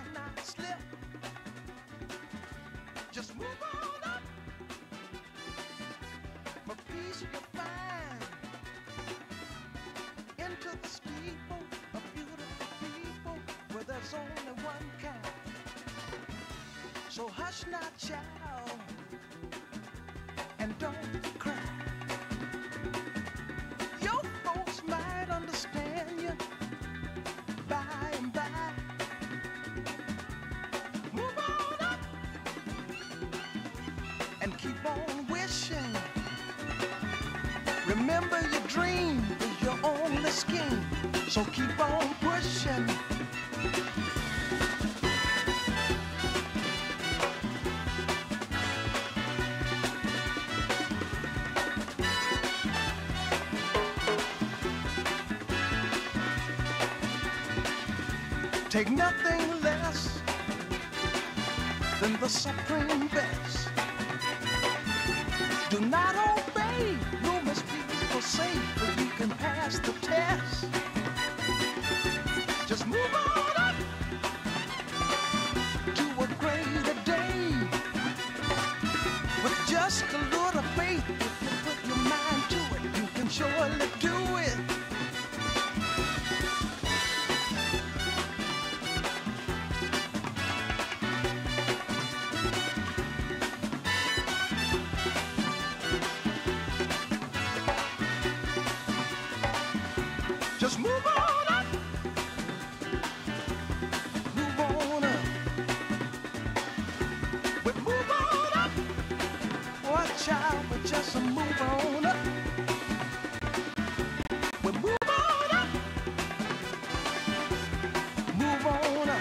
cannot slip. Just move on up. For peace you'll find into the steeple of beautiful people where there's only one kind. So hush not, child, and don't cry. Your folks might understand you by and by. Move on up and keep on wishing. Remember your dream is your only scheme, so keep on pushing. Take nothing less than the supreme best. Do not obey, you must be forsake, but you can pass the test. Just move on up to a greater day. With just a little faith, if you put your mind to it, you can surely do it. Just move on up. Move on up. We move on up. Watch out, we just move on up. We move on up. Move on up.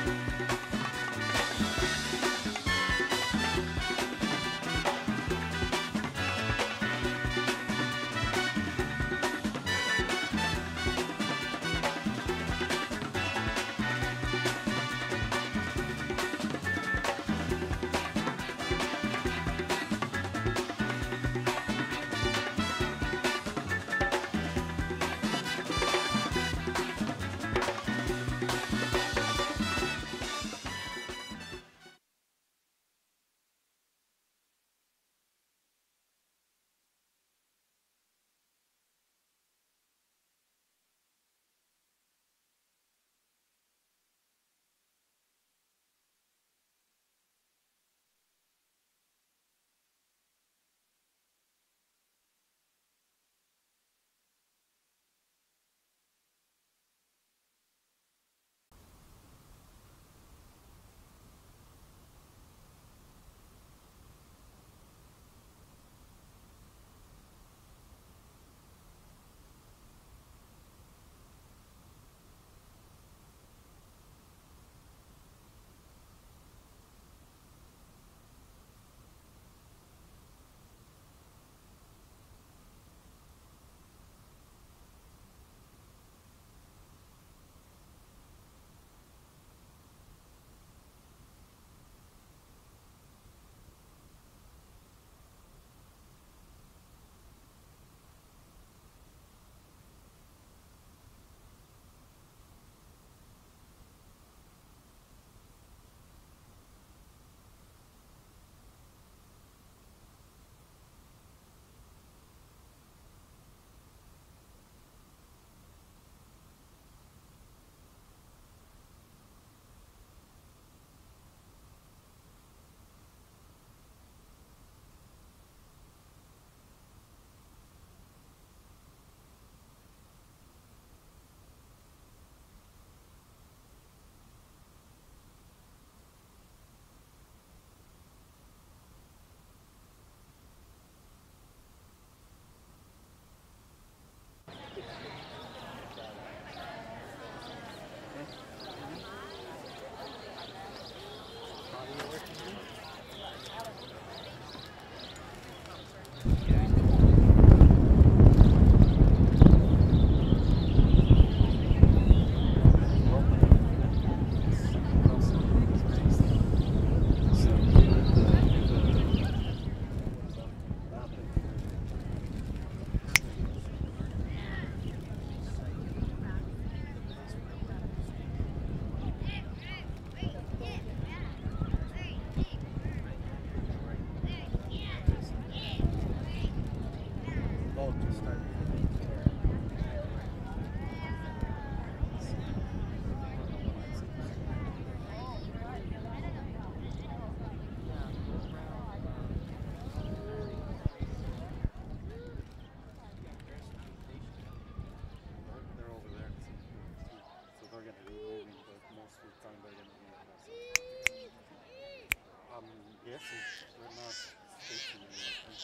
guess they're not stationary. I think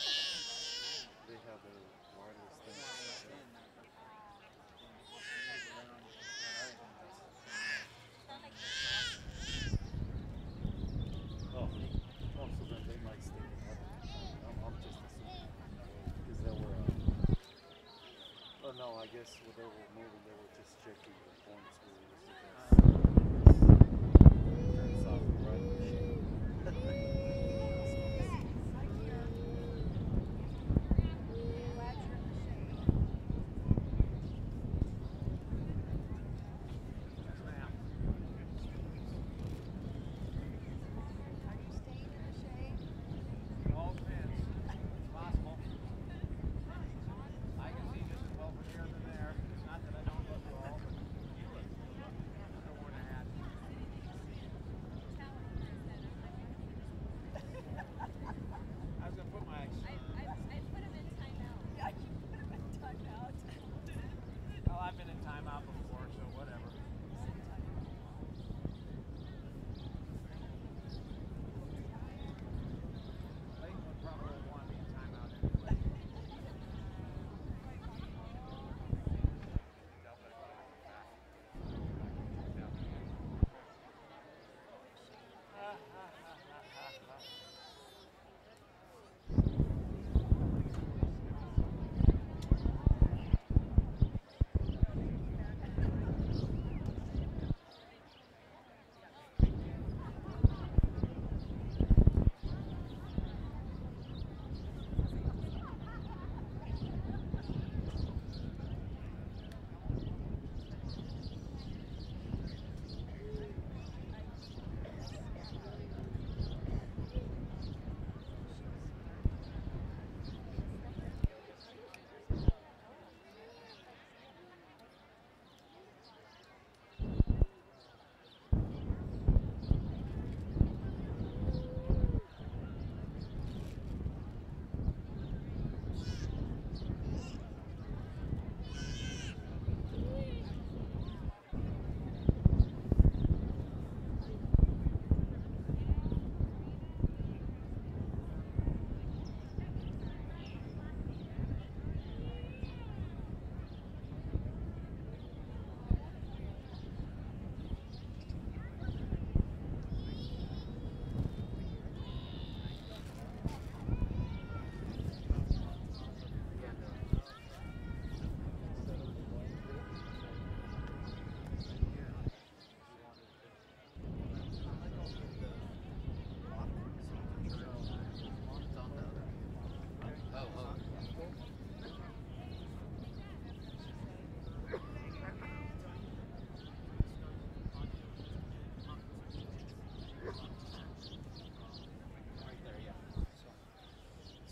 they have a wireless thing. Oh, oh, so then they might stay together. I'm just assuming because they were. Oh no, I guess when they were moving, they were just checking the points where it was the best. Turns off the right machine.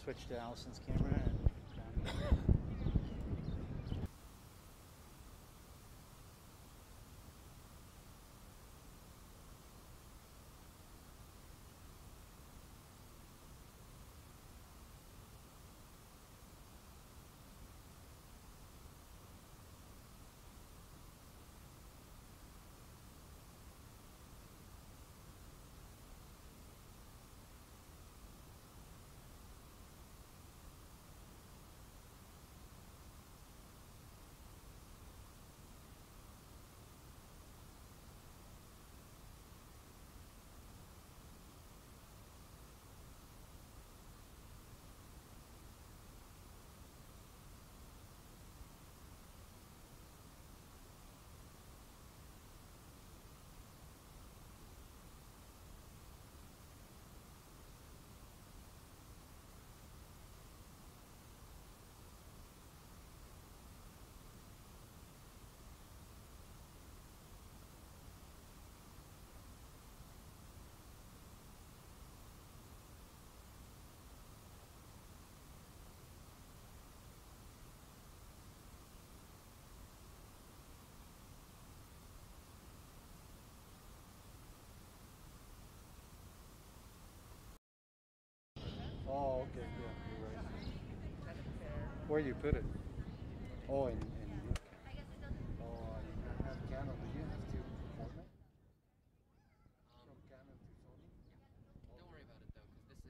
Switch to Allison's camera and Oh, okay, yeah, you're right. Where you put it? Oh, in your can. Oh, you don't have Canon. Do you have to format from Canon to Sony? Don't worry about it though, because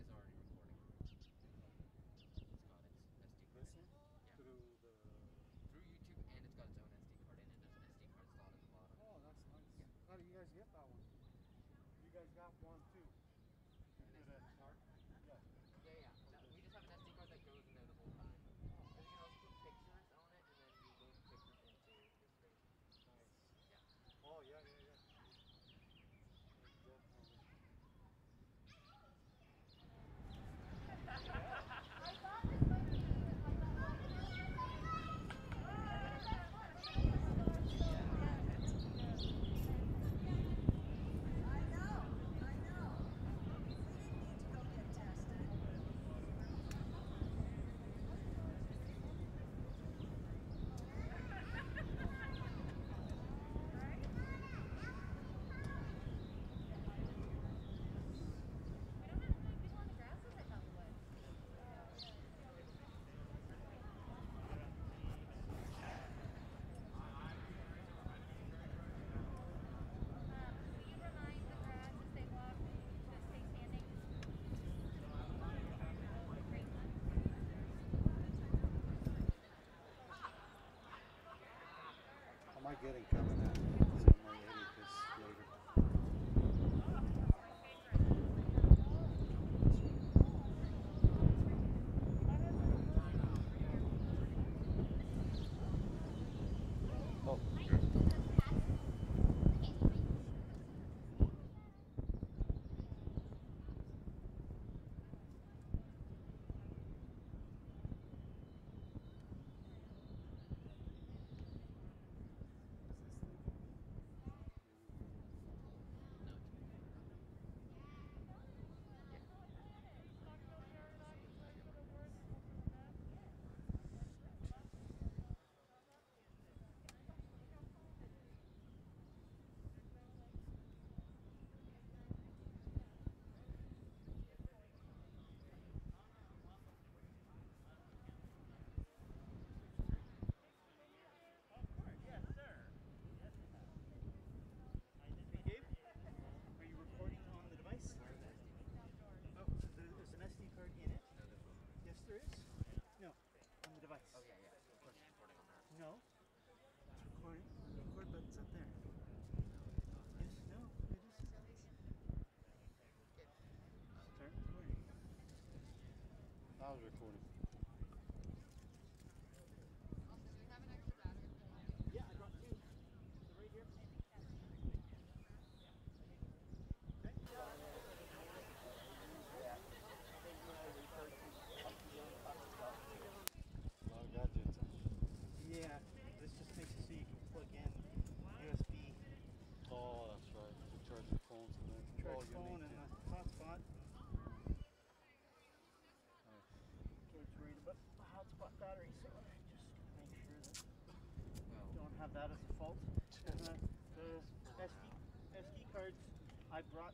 getting coming out. So my headache is later. Oh. Hey, Gabe, are you recording on the device? Oh, there's an SD card in it? Yes, there is. No, on the device. Oh yeah, yeah. Of course it's recording on that. No, it's recording. The record button's up there. Yes, no, it is. Start recording. I was recording. Yeah, I brought two. They're right here. A lot of gadgets. Huh? Yeah, this just makes it so you can plug in USB, Oh, that's right. You charge your phones and then charge you phone, need and to. the hotspot. Kids worried about the hotspot battery, so I just gotta make sure that we don't have that as a fault. And the SD cards I brought.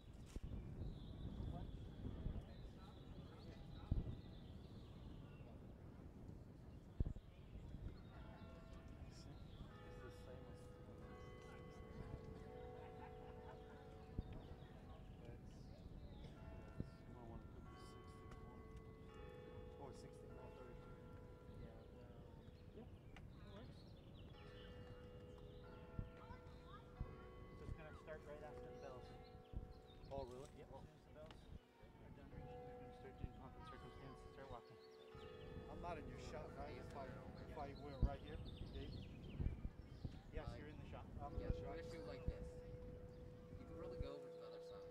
It's the same as you might want to put the 64 or 6432. Yeah, well, yeah, that works. So it's gonna start right after the bells. Oh, really? Yep, as soon as the bells are done ringing, they're gonna start doing pomp and circumstance and start walking. I'm not in your shot, right? If I went right here, Dave. Yes, you're in the shot. I'm in Yeah, the so shot. we're gonna shoot like this. You can really go over to the other side.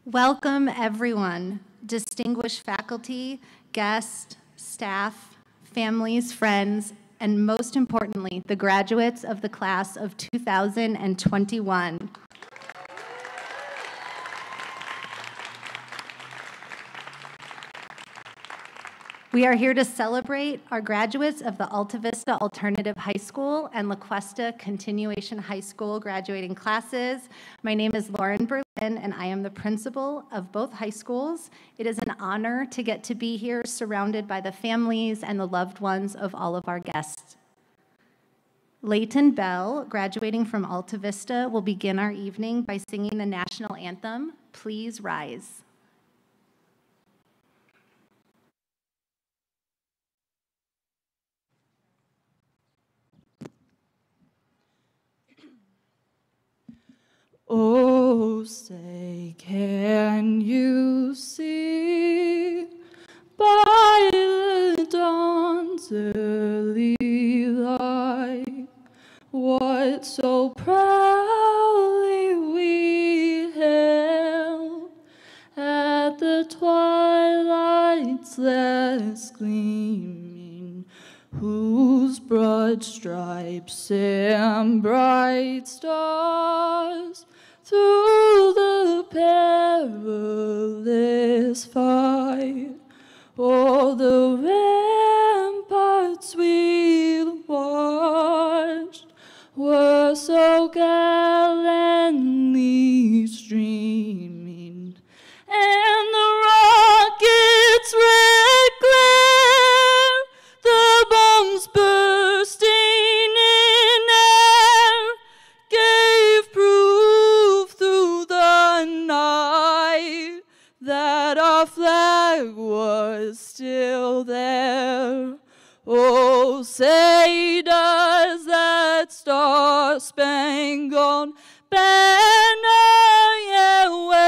Welcome, everyone, distinguished faculty, guests, staff, families, friends, and most importantly, the graduates of the class of 2021. We are here to celebrate our graduates of the Alta Vista Alternative High School and La Cuesta Continuation High School graduating classes. My name is Lauren Berlin, and I am the principal of both high schools. It is an honor to get to be here surrounded by the families and the loved ones of all of our guests. Leighton Bell, graduating from Alta Vista, will begin our evening by singing the national anthem, Please Rise. Oh, say, can you see by the dawn's early light what so proudly we hailed at the twilight's last gleaming, whose broad stripes and bright stars through the perilous fight, o'er the ramparts we watched, were so gallantly streaming, and the rocket's red glare, the bombs bursting in air, gave proof through the night that our flag was still there. Oh, say does that star-spangled banner yet wave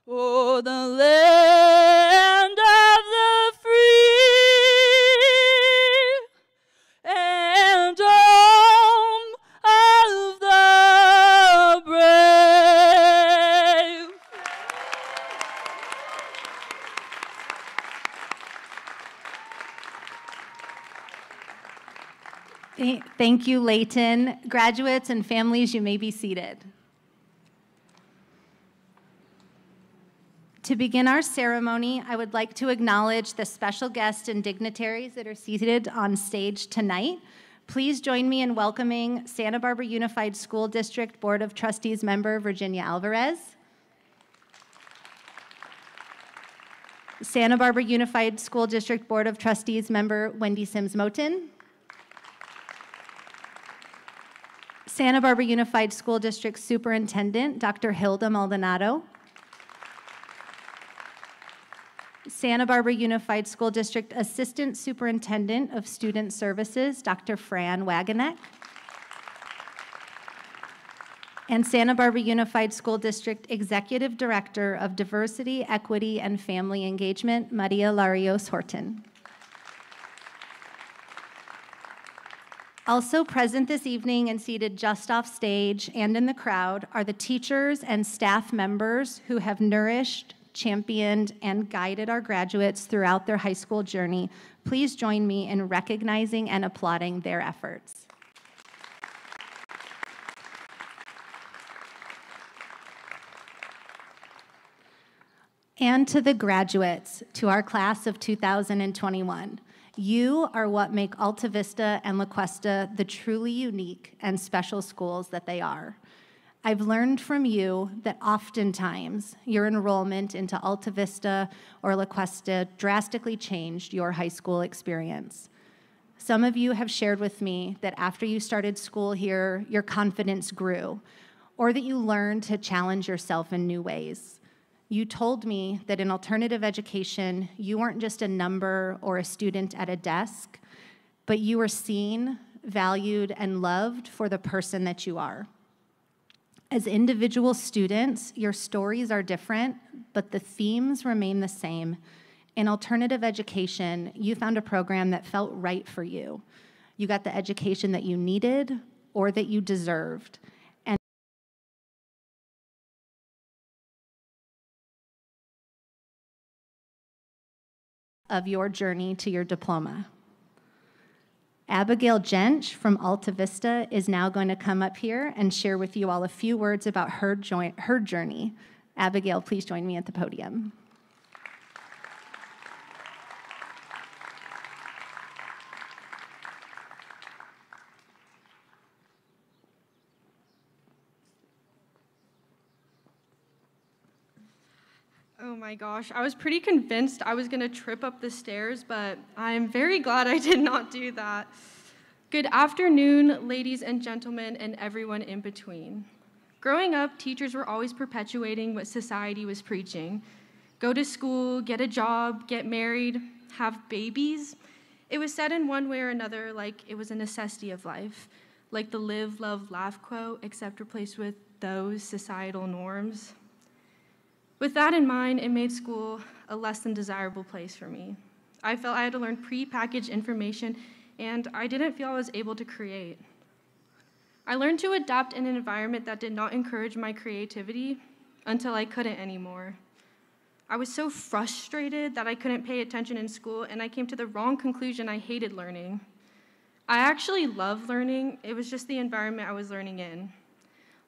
o'er the land of the free and home of the brave? Thank you, Leighton. Graduates and families, you may be seated. To begin our ceremony, I would like to acknowledge the special guests and dignitaries that are seated on stage tonight. Please join me in welcoming Santa Barbara Unified School District Board of Trustees member Virginia Alvarez, Santa Barbara Unified School District Board of Trustees member Wendy Sims-Moten, Santa Barbara Unified School District Superintendent Dr. Hilda Maldonado, Santa Barbara Unified School District Assistant Superintendent of Student Services, Dr. Fran Wageneck, and Santa Barbara Unified School District Executive Director of Diversity, Equity, and Family Engagement, Maria Larios Horton. Also present this evening and seated just off stage and in the crowd are the teachers and staff members who have nourished, championed, and guided our graduates throughout their high school journey. Please join me in recognizing and applauding their efforts. And to the graduates, to our class of 2021. You are what make Alta Vista and La Cuesta the truly unique and special schools that they are. I've learned from you that oftentimes your enrollment into Alta Vista or La Cuesta drastically changed your high school experience. Some of you have shared with me that after you started school here, your confidence grew, or that you learned to challenge yourself in new ways. You told me that in alternative education, you weren't just a number or a student at a desk, but you were seen, valued, and loved for the person that you are. As individual students, your stories are different, but the themes remain the same. In alternative education, you found a program that felt right for you. You got the education that you needed or that you deserved. of your journey to your diploma. Abigail Jench from Alta Vista is now going to come up here and share with you all a few words about her journey. Abigail, please join me at the podium. Oh my gosh, I was pretty convinced I was going to trip up the stairs, but I'm very glad I did not do that. Good afternoon, ladies and gentlemen, and everyone in between. Growing up, teachers were always perpetuating what society was preaching. Go to school, get a job, get married, have babies. It was said in one way or another like it was a necessity of life, like the live, love, laugh quote, except replaced with those societal norms. With that in mind, it made school a less than desirable place for me. I felt I had to learn pre-packaged information, and I didn't feel I was able to create. I learned to adapt in an environment that did not encourage my creativity until I couldn't anymore. I was so frustrated that I couldn't pay attention in school, and I came to the wrong conclusion: I hated learning. I actually love learning, it was just the environment I was learning in.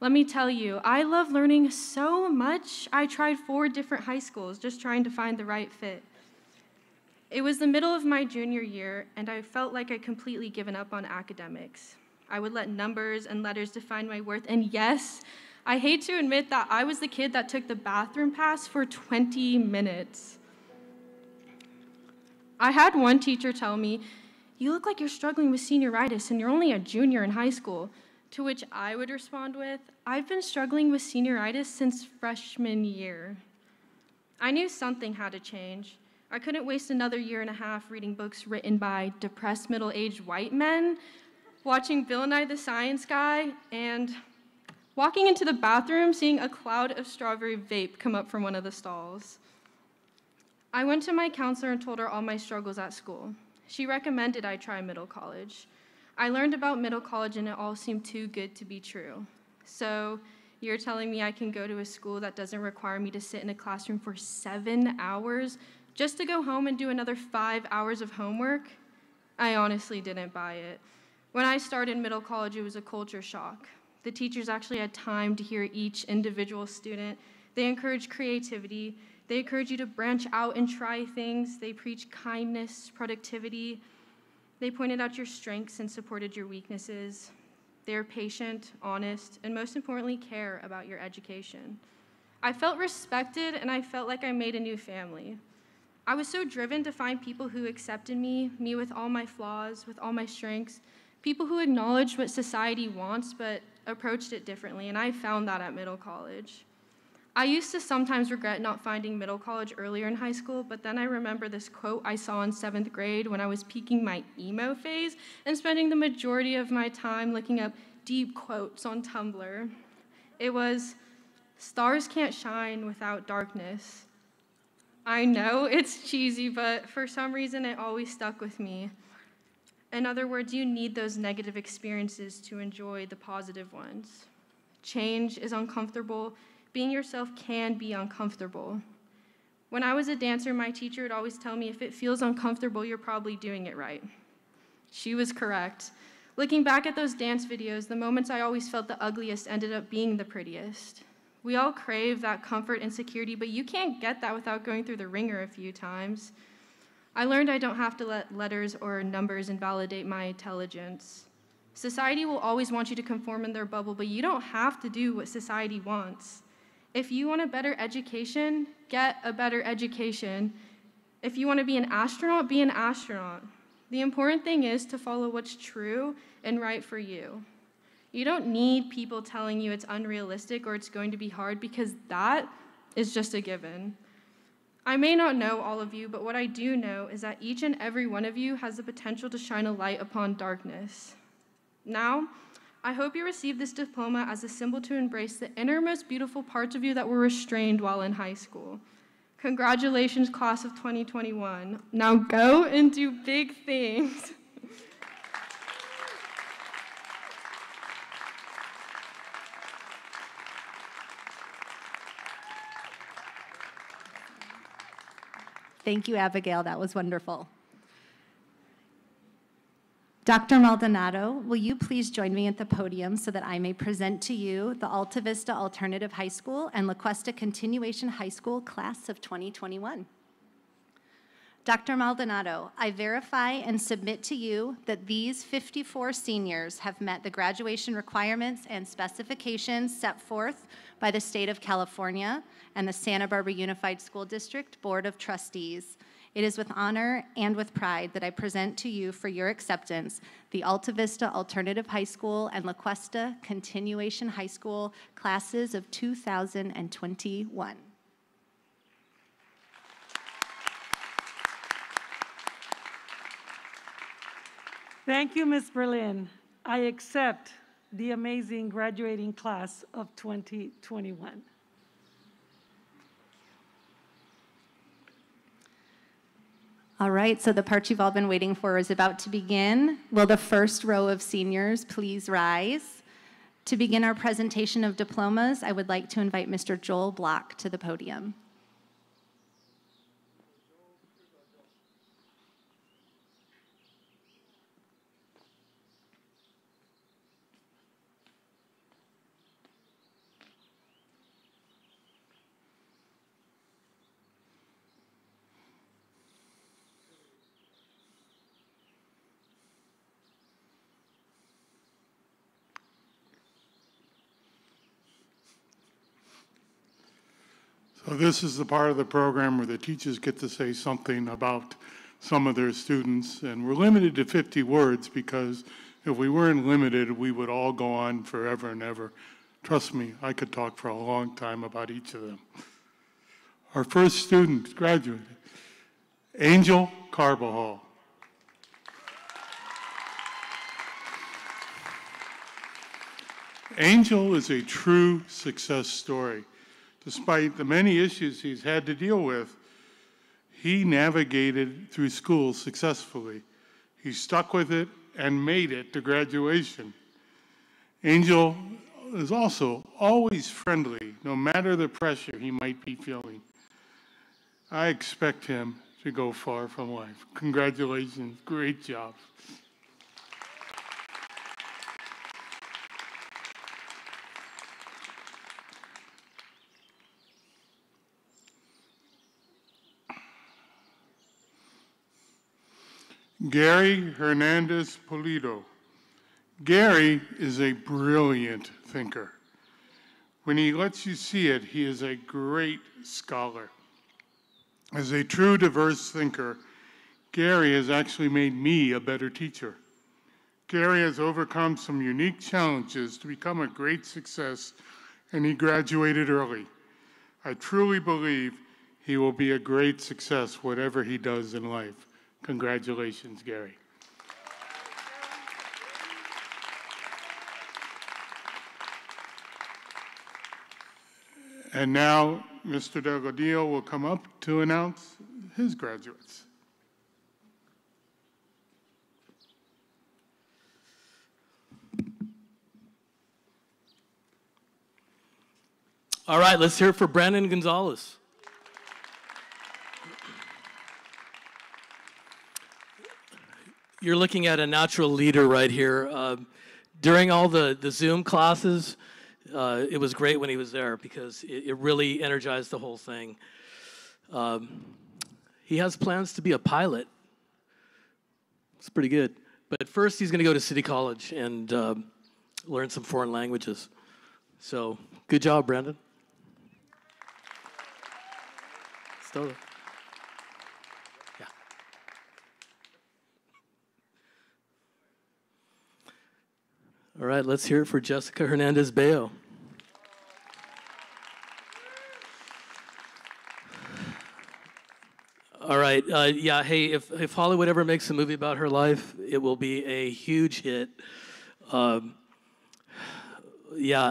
Let me tell you, I love learning so much. I tried 4 different high schools just trying to find the right fit. It was the middle of my junior year, and I felt like I'd completely given up on academics. I would let numbers and letters define my worth, and yes, I hate to admit that I was the kid that took the bathroom pass for 20 minutes. I had one teacher tell me, "You look like you're struggling with senioritis, and you're only a junior in high school." To which I would respond with, "I've been struggling with senioritis since freshman year." I knew something had to change. I couldn't waste another year and a half reading books written by depressed middle-aged white men, watching Bill Nye the Science Guy, and walking into the bathroom seeing a cloud of strawberry vape come up from one of the stalls. I went to my counselor and told her all my struggles at school. She recommended I try middle college. I learned about middle college and it all seemed too good to be true. So you're telling me I can go to a school that doesn't require me to sit in a classroom for 7 hours just to go home and do another 5 hours of homework? I honestly didn't buy it. When I started middle college, it was a culture shock. The teachers actually had time to hear each individual student. They encourage creativity. They encourage you to branch out and try things. They preach kindness, productivity. They pointed out your strengths and supported your weaknesses. They are patient, honest, and most importantly, care about your education. I felt respected, and I felt like I made a new family. I was so driven to find people who accepted me with all my flaws, with all my strengths, people who acknowledged what society wants but approached it differently, and I found that at middle college. I used to sometimes regret not finding middle college earlier in high school, but then I remember this quote I saw in 7th grade when I was peaking my emo phase and spending the majority of my time looking up deep quotes on Tumblr. It was, "Stars can't shine without darkness." I know it's cheesy, but for some reason it always stuck with me. In other words, you need those negative experiences to enjoy the positive ones. Change is uncomfortable. Being yourself can be uncomfortable. When I was a dancer, my teacher would always tell me, if it feels uncomfortable, you're probably doing it right. She was correct. Looking back at those dance videos, the moments I always felt the ugliest ended up being the prettiest. We all crave that comfort and security, but you can't get that without going through the ringer a few times. I learned I don't have to let letters or numbers invalidate my intelligence. Society will always want you to conform in their bubble, but you don't have to do what society wants. If you want a better education, get a better education. If you want to be an astronaut, be an astronaut. The important thing is to follow what's true and right for you. You don't need people telling you it's unrealistic or it's going to be hard, because that is just a given. I may not know all of you, but what I do know is that each and every one of you has the potential to shine a light upon darkness. Now, I hope you receive this diploma as a symbol to embrace the innermost beautiful parts of you that were restrained while in high school. Congratulations, class of 2021. Now go and do big things. Thank you, Abigail. That was wonderful. Dr. Maldonado, will you please join me at the podium so that I may present to you the Alta Vista Alternative High School and La Cuesta Continuation High School class of 2021. Dr. Maldonado, I verify and submit to you that these 54 seniors have met the graduation requirements and specifications set forth by the State of California and the Santa Barbara Unified School District Board of Trustees. It is with honor and with pride that I present to you for your acceptance the Alta Vista Alternative High School and La Cuesta Continuation High School classes of 2021. Thank you, Ms. Berlin. I accept the amazing graduating class of 2021. All right, so the part you've all been waiting for is about to begin. Will the first row of seniors please rise? To begin our presentation of diplomas, I would like to invite Mr. Joel Block to the podium. So this is the part of the program where the teachers get to say something about some of their students, and we're limited to 50 words because if we weren't limited, we would all go on forever and ever. Trust me, I could talk for a long time about each of them. Our first student graduated, Angel Carbajal. Angel is a true success story. Despite the many issues he's had to deal with, he navigated through school successfully. He stuck with it and made it to graduation. Angel is also always friendly, no matter the pressure he might be feeling. I expect him to go far from life. Congratulations, great job. Gary Hernandez Pulido. Gary is a brilliant thinker. When he lets you see it, he is a great scholar. As a true diverse thinker, Gary has actually made me a better teacher. Gary has overcome some unique challenges to become a great success, and he graduated early. I truly believe he will be a great success whatever he does in life. Congratulations, Gary. And now, Mr. Delgadillo will come up to announce his graduates. All right, let's hear it for Brandon Gonzalez. You're looking at a natural leader right here. During all the Zoom classes, it was great when he was there because it really energized the whole thing. He has plans to be a pilot. It's pretty good. But first, he's going to go to City College and learn some foreign languages. So, good job, Brandon. Still there. Yeah. All right, let's hear it for Jessica Hernandez Bayo. All right, yeah, hey, if Hollywood ever makes a movie about her life, it will be a huge hit. Yeah,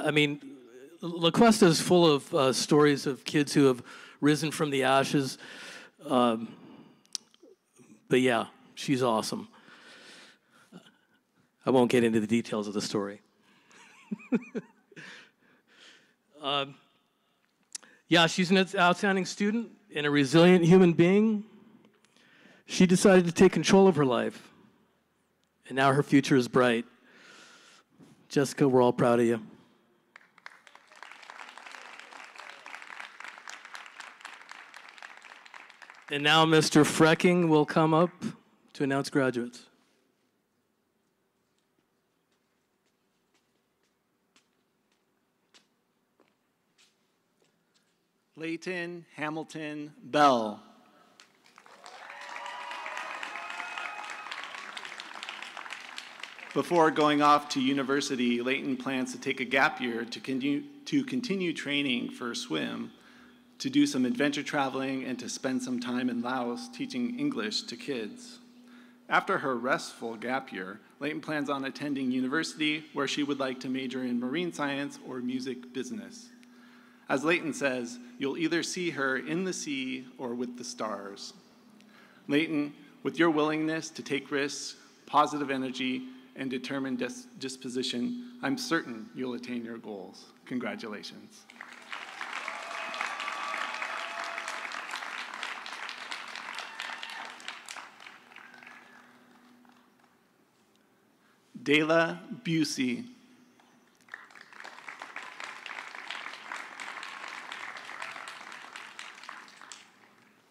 I mean, La Cuesta is full of stories of kids who have risen from the ashes. But yeah, she's awesome. I won't get into the details of the story. Yeah, she's an outstanding student and a resilient human being. She decided to take control of her life, and now her future is bright. Jessica, we're all proud of you. And now Mr. Frecking will come up to announce graduates. Layton Hamilton Bell. Before going off to university, Layton plans to take a gap year to continue training for swim, to do some adventure traveling, and to spend some time in Laos teaching English to kids. After her restful gap year, Layton plans on attending university, where she would like to major in marine science or music business. As Layton says, you'll either see her in the sea or with the stars. Layton, with your willingness to take risks, positive energy, and determined disposition, I'm certain you'll attain your goals. Congratulations. Dayla Busey.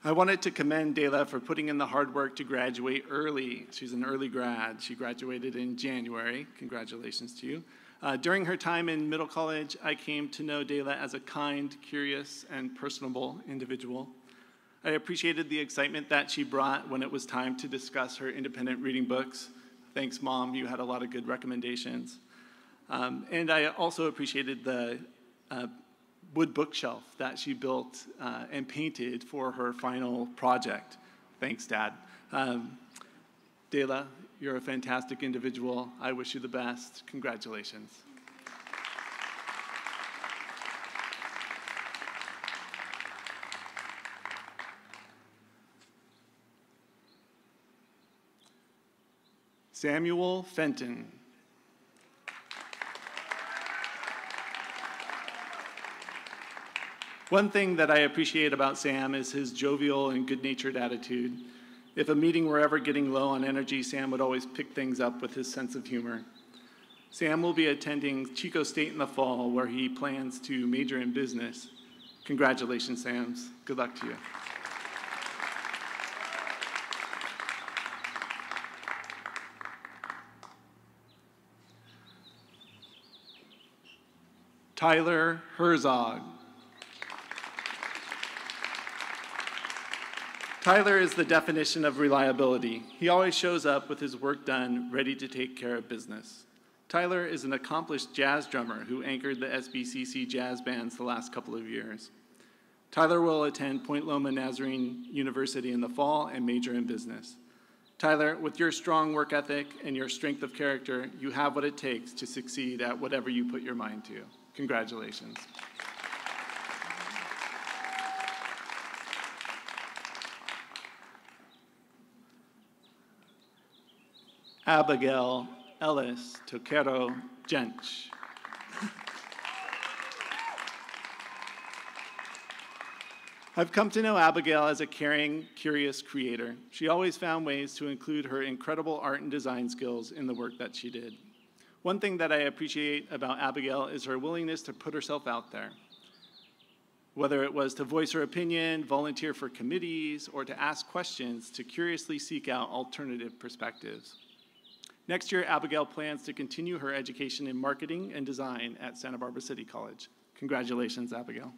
I wanted to commend Dayla for putting in the hard work to graduate early. She's an early grad. She graduated in January. Congratulations to you. During her time in middle college, I came to know Dayla as a kind, curious, and personable individual. I appreciated the excitement that she brought when it was time to discuss her independent reading books. Thanks, Mom. You had a lot of good recommendations. And I also appreciated the wood bookshelf that she built and painted for her final project. Thanks, Dad. Dayla, you're a fantastic individual. I wish you the best. Congratulations. Samuel Fenton. One thing that I appreciate about Sam is his jovial and good-natured attitude. If a meeting were ever getting low on energy, Sam would always pick things up with his sense of humor. Sam will be attending Chico State in the fall, where he plans to major in business. Congratulations, Sam. Good luck to you. Tyler Herzog. Tyler is the definition of reliability. He always shows up with his work done, ready to take care of business. Tyler is an accomplished jazz drummer who anchored the SBCC jazz bands the last couple of years. Tyler will attend Point Loma Nazarene University in the fall and major in business. Tyler, with your strong work ethic and your strength of character, you have what it takes to succeed at whatever you put your mind to. Congratulations. Abigail Ellis Toquero Jench. I've come to know Abigail as a caring, curious creator. She always found ways to include her incredible art and design skills in the work that she did. One thing that I appreciate about Abigail is her willingness to put herself out there. Whether it was to voice her opinion, volunteer for committees, or to ask questions to curiously seek out alternative perspectives. Next year, Abigail plans to continue her education in marketing and design at Santa Barbara City College. Congratulations, Abigail.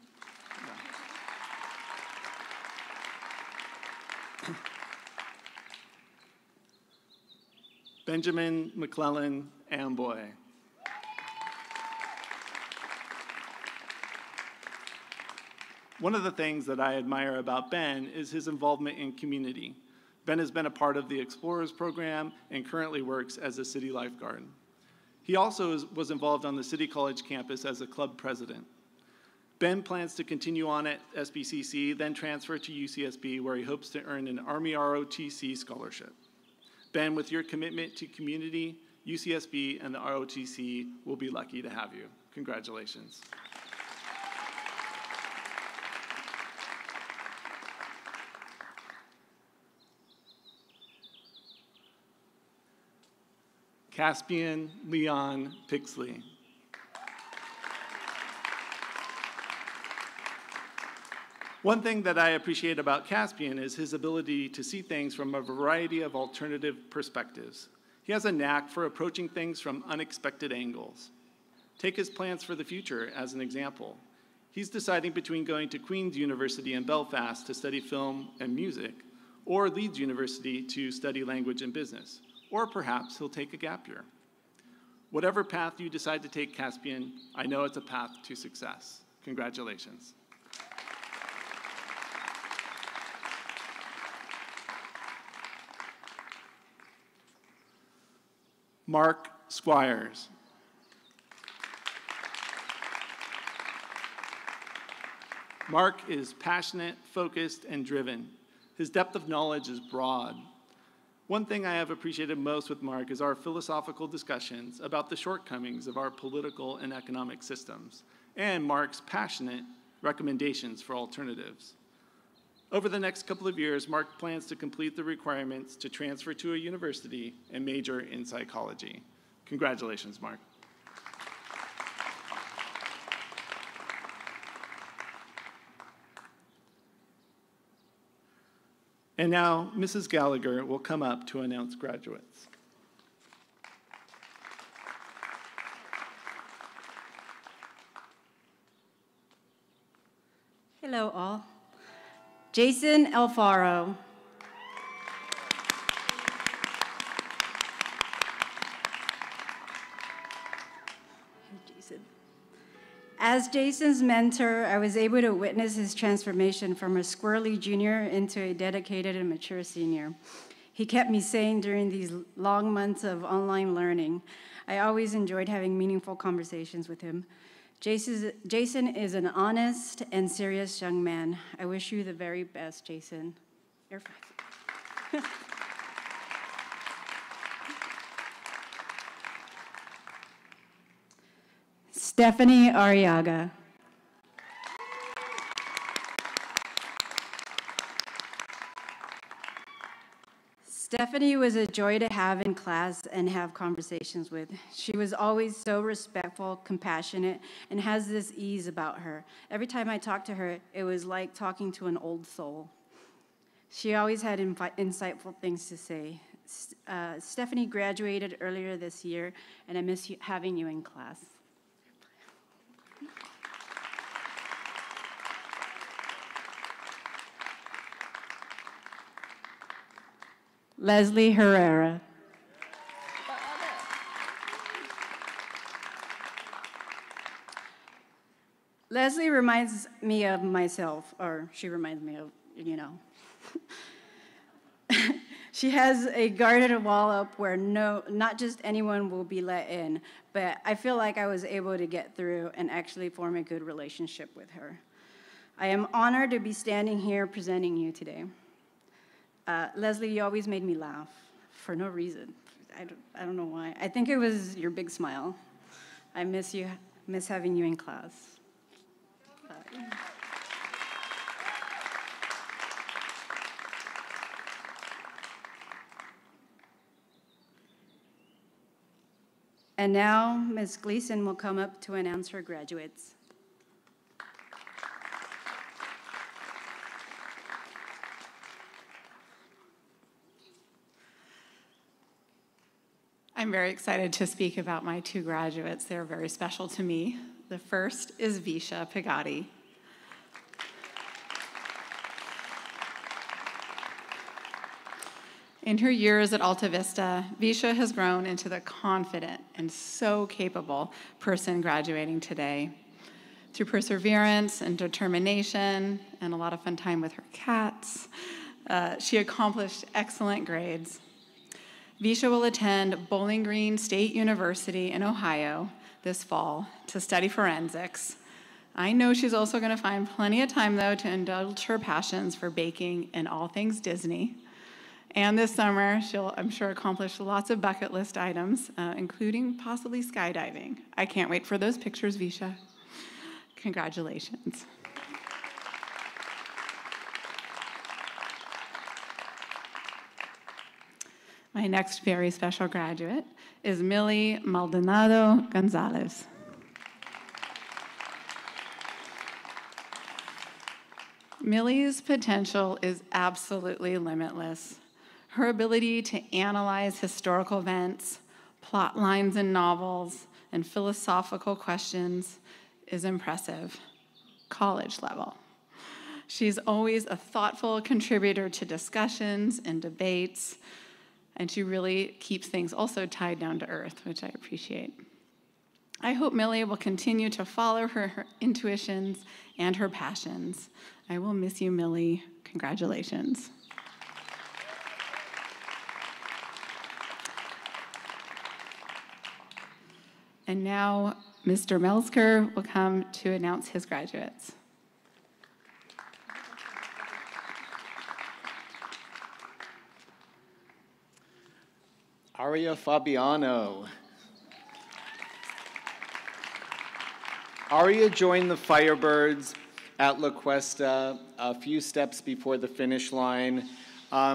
Benjamin McClellan Amboy. One of the things that I admire about Ben is his involvement in community. Ben has been a part of the Explorers program and currently works as a city lifeguard. He also was involved on the City College campus as a club president. Ben plans to continue on at SBCC, then transfer to UCSB, where he hopes to earn an Army ROTC scholarship. Ben, with your commitment to community, UCSB and the ROTC will be lucky to have you. Congratulations. Caspian Leon Pixley. One thing that I appreciate about Caspian is his ability to see things from a variety of alternative perspectives. He has a knack for approaching things from unexpected angles. Take his plans for the future as an example. He's deciding between going to Queen's University in Belfast to study film and music, or Leeds University to study language and business, or perhaps he'll take a gap year. Whatever path you decide to take, Caspian, I know it's a path to success. Congratulations. Mark Squires. Mark is passionate, focused, and driven. His depth of knowledge is broad. One thing I have appreciated most with Mark is our philosophical discussions about the shortcomings of our political and economic systems, and Mark's passionate recommendations for alternatives. Over the next couple of years, Mark plans to complete the requirements to transfer to a university and major in psychology. Congratulations, Mark. And now, Mrs. Gallagher will come up to announce graduates. Hello, all. Jason Alfaro. As Jason's mentor, I was able to witness his transformation from a squirrely junior into a dedicated and mature senior. He kept me sane during these long months of online learning. I always enjoyed having meaningful conversations with him. Jason is an honest and serious young man. I wish you the very best, Jason. Air five. Stephanie Arriaga. Stephanie was a joy to have in class and have conversations with. She was always so respectful, compassionate, and has this ease about her. Every time I talked to her, it was like talking to an old soul. She always had insightful things to say. Stephanie graduated earlier this year, and I miss having you in class. Leslie Herrera. Leslie reminds me of myself, or she reminds me of, you know. She has a guarded wall up where not just anyone will be let in, but I feel like I was able to get through and actually form a good relationship with her. I am honored to be standing here presenting you today. Leslie, you always made me laugh for no reason. I don't know why. I think it was your big smile. I miss having you in class. And now, Ms. Gleason will come up to announce her graduates. I'm very excited to speak about my two graduates. They're very special to me. The first is Vista Pagati. In her years at Alta Vista, Vista has grown into the confident and so capable person graduating today. Through perseverance and determination and a lot of fun time with her cats, she accomplished excellent grades. Vista will attend Bowling Green State University in Ohio this fall to study forensics. I know she's also going to find plenty of time, though, to indulge her passions for baking and all things Disney. And this summer, she'll, I'm sure, accomplish lots of bucket list items, including possibly skydiving. I can't wait for those pictures, Vista. Congratulations. My next very special graduate is Millie Maldonado Gonzalez. Millie's potential is absolutely limitless. Her ability to analyze historical events, plot lines in novels, and philosophical questions is impressive, college level. She's always a thoughtful contributor to discussions and debates, and she really keeps things also tied down to earth, which I appreciate. I hope Millie will continue to follow her intuitions and her passions. I will miss you, Millie. Congratulations. And now, Mr. Melsker will come to announce his graduates. Aria Fabiano. Aria joined the Firebirds at La Cuesta a few steps before the finish line.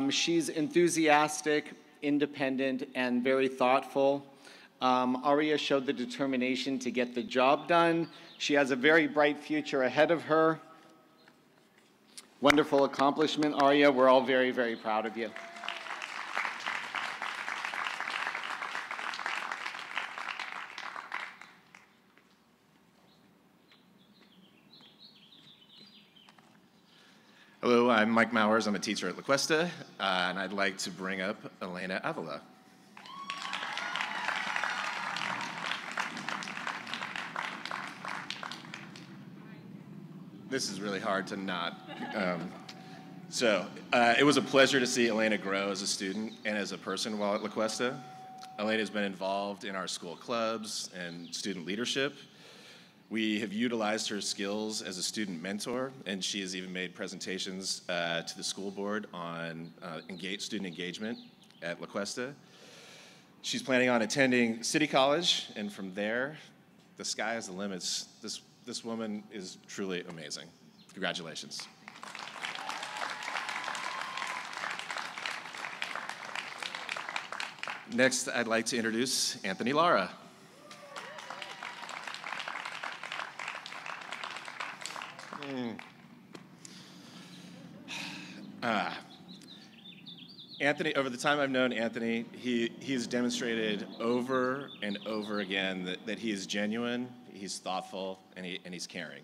She's enthusiastic, independent, and very thoughtful. Aria showed the determination to get the job done. She has a very bright future ahead of her. Wonderful accomplishment, Aria. We're all very, very proud of you. Hello, I'm Mike Mowers. I'm a teacher at La Cuesta, and I'd like to bring up Elena Avila. This is really hard to not. It was a pleasure to see Elena grow as a student and as a person while at La Cuesta. Elena has been involved in our school clubs and student leadership. We have utilized her skills as a student mentor, and she has even made presentations to the school board on student engagement at La Cuesta. She's planning on attending City College, and from there, the sky is the limits. This woman is truly amazing. Congratulations. Next, I'd like to introduce Anthony Lara. Anthony, over the time I've known Anthony, he's demonstrated over and over again that he is genuine, he's thoughtful, and he's caring.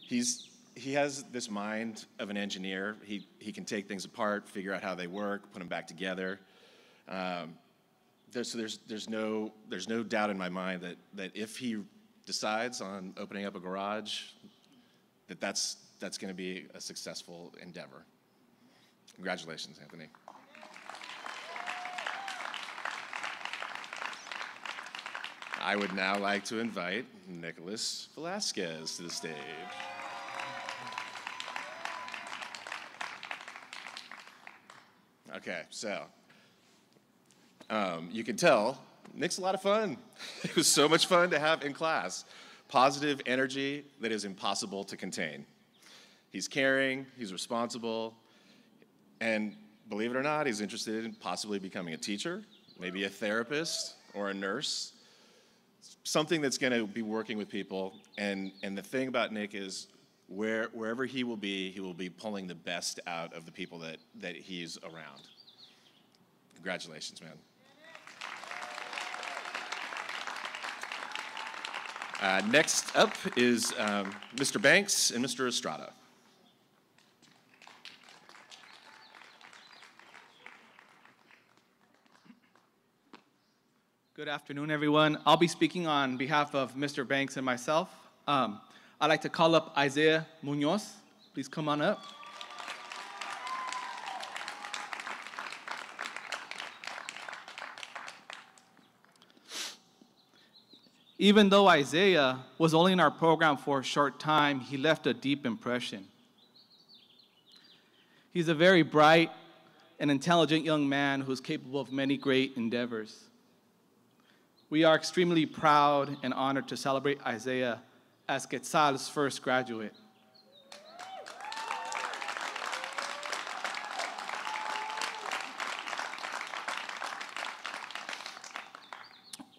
He has this mind of an engineer. He can take things apart, figure out how they work, put them back together. There's no doubt in my mind that if he decides on opening up a garage, that's going to be a successful endeavor. Congratulations, Anthony. I would now like to invite Nicholas Velasquez to the stage. Okay, so you can tell Nick's a lot of fun. It was so much fun to have in class. Positive energy that is impossible to contain. He's caring, he's responsible, and believe it or not, he's interested in possibly becoming a teacher, maybe a therapist or a nurse, something that's going to be working with people. And the thing about Nick is wherever he will be pulling the best out of the people that he's around. Congratulations, man. Next up is Mr. Banks and Mr. Estrada. Good afternoon, everyone. I'll be speaking on behalf of Mr. Banks and myself. I'd like to call up Isaiah Munoz. Please come on up. Even though Isaiah was only in our program for a short time, he left a deep impression. He's a very bright and intelligent young man who's capable of many great endeavors. We are extremely proud and honored to celebrate Isaiah as Quetzal's first graduate.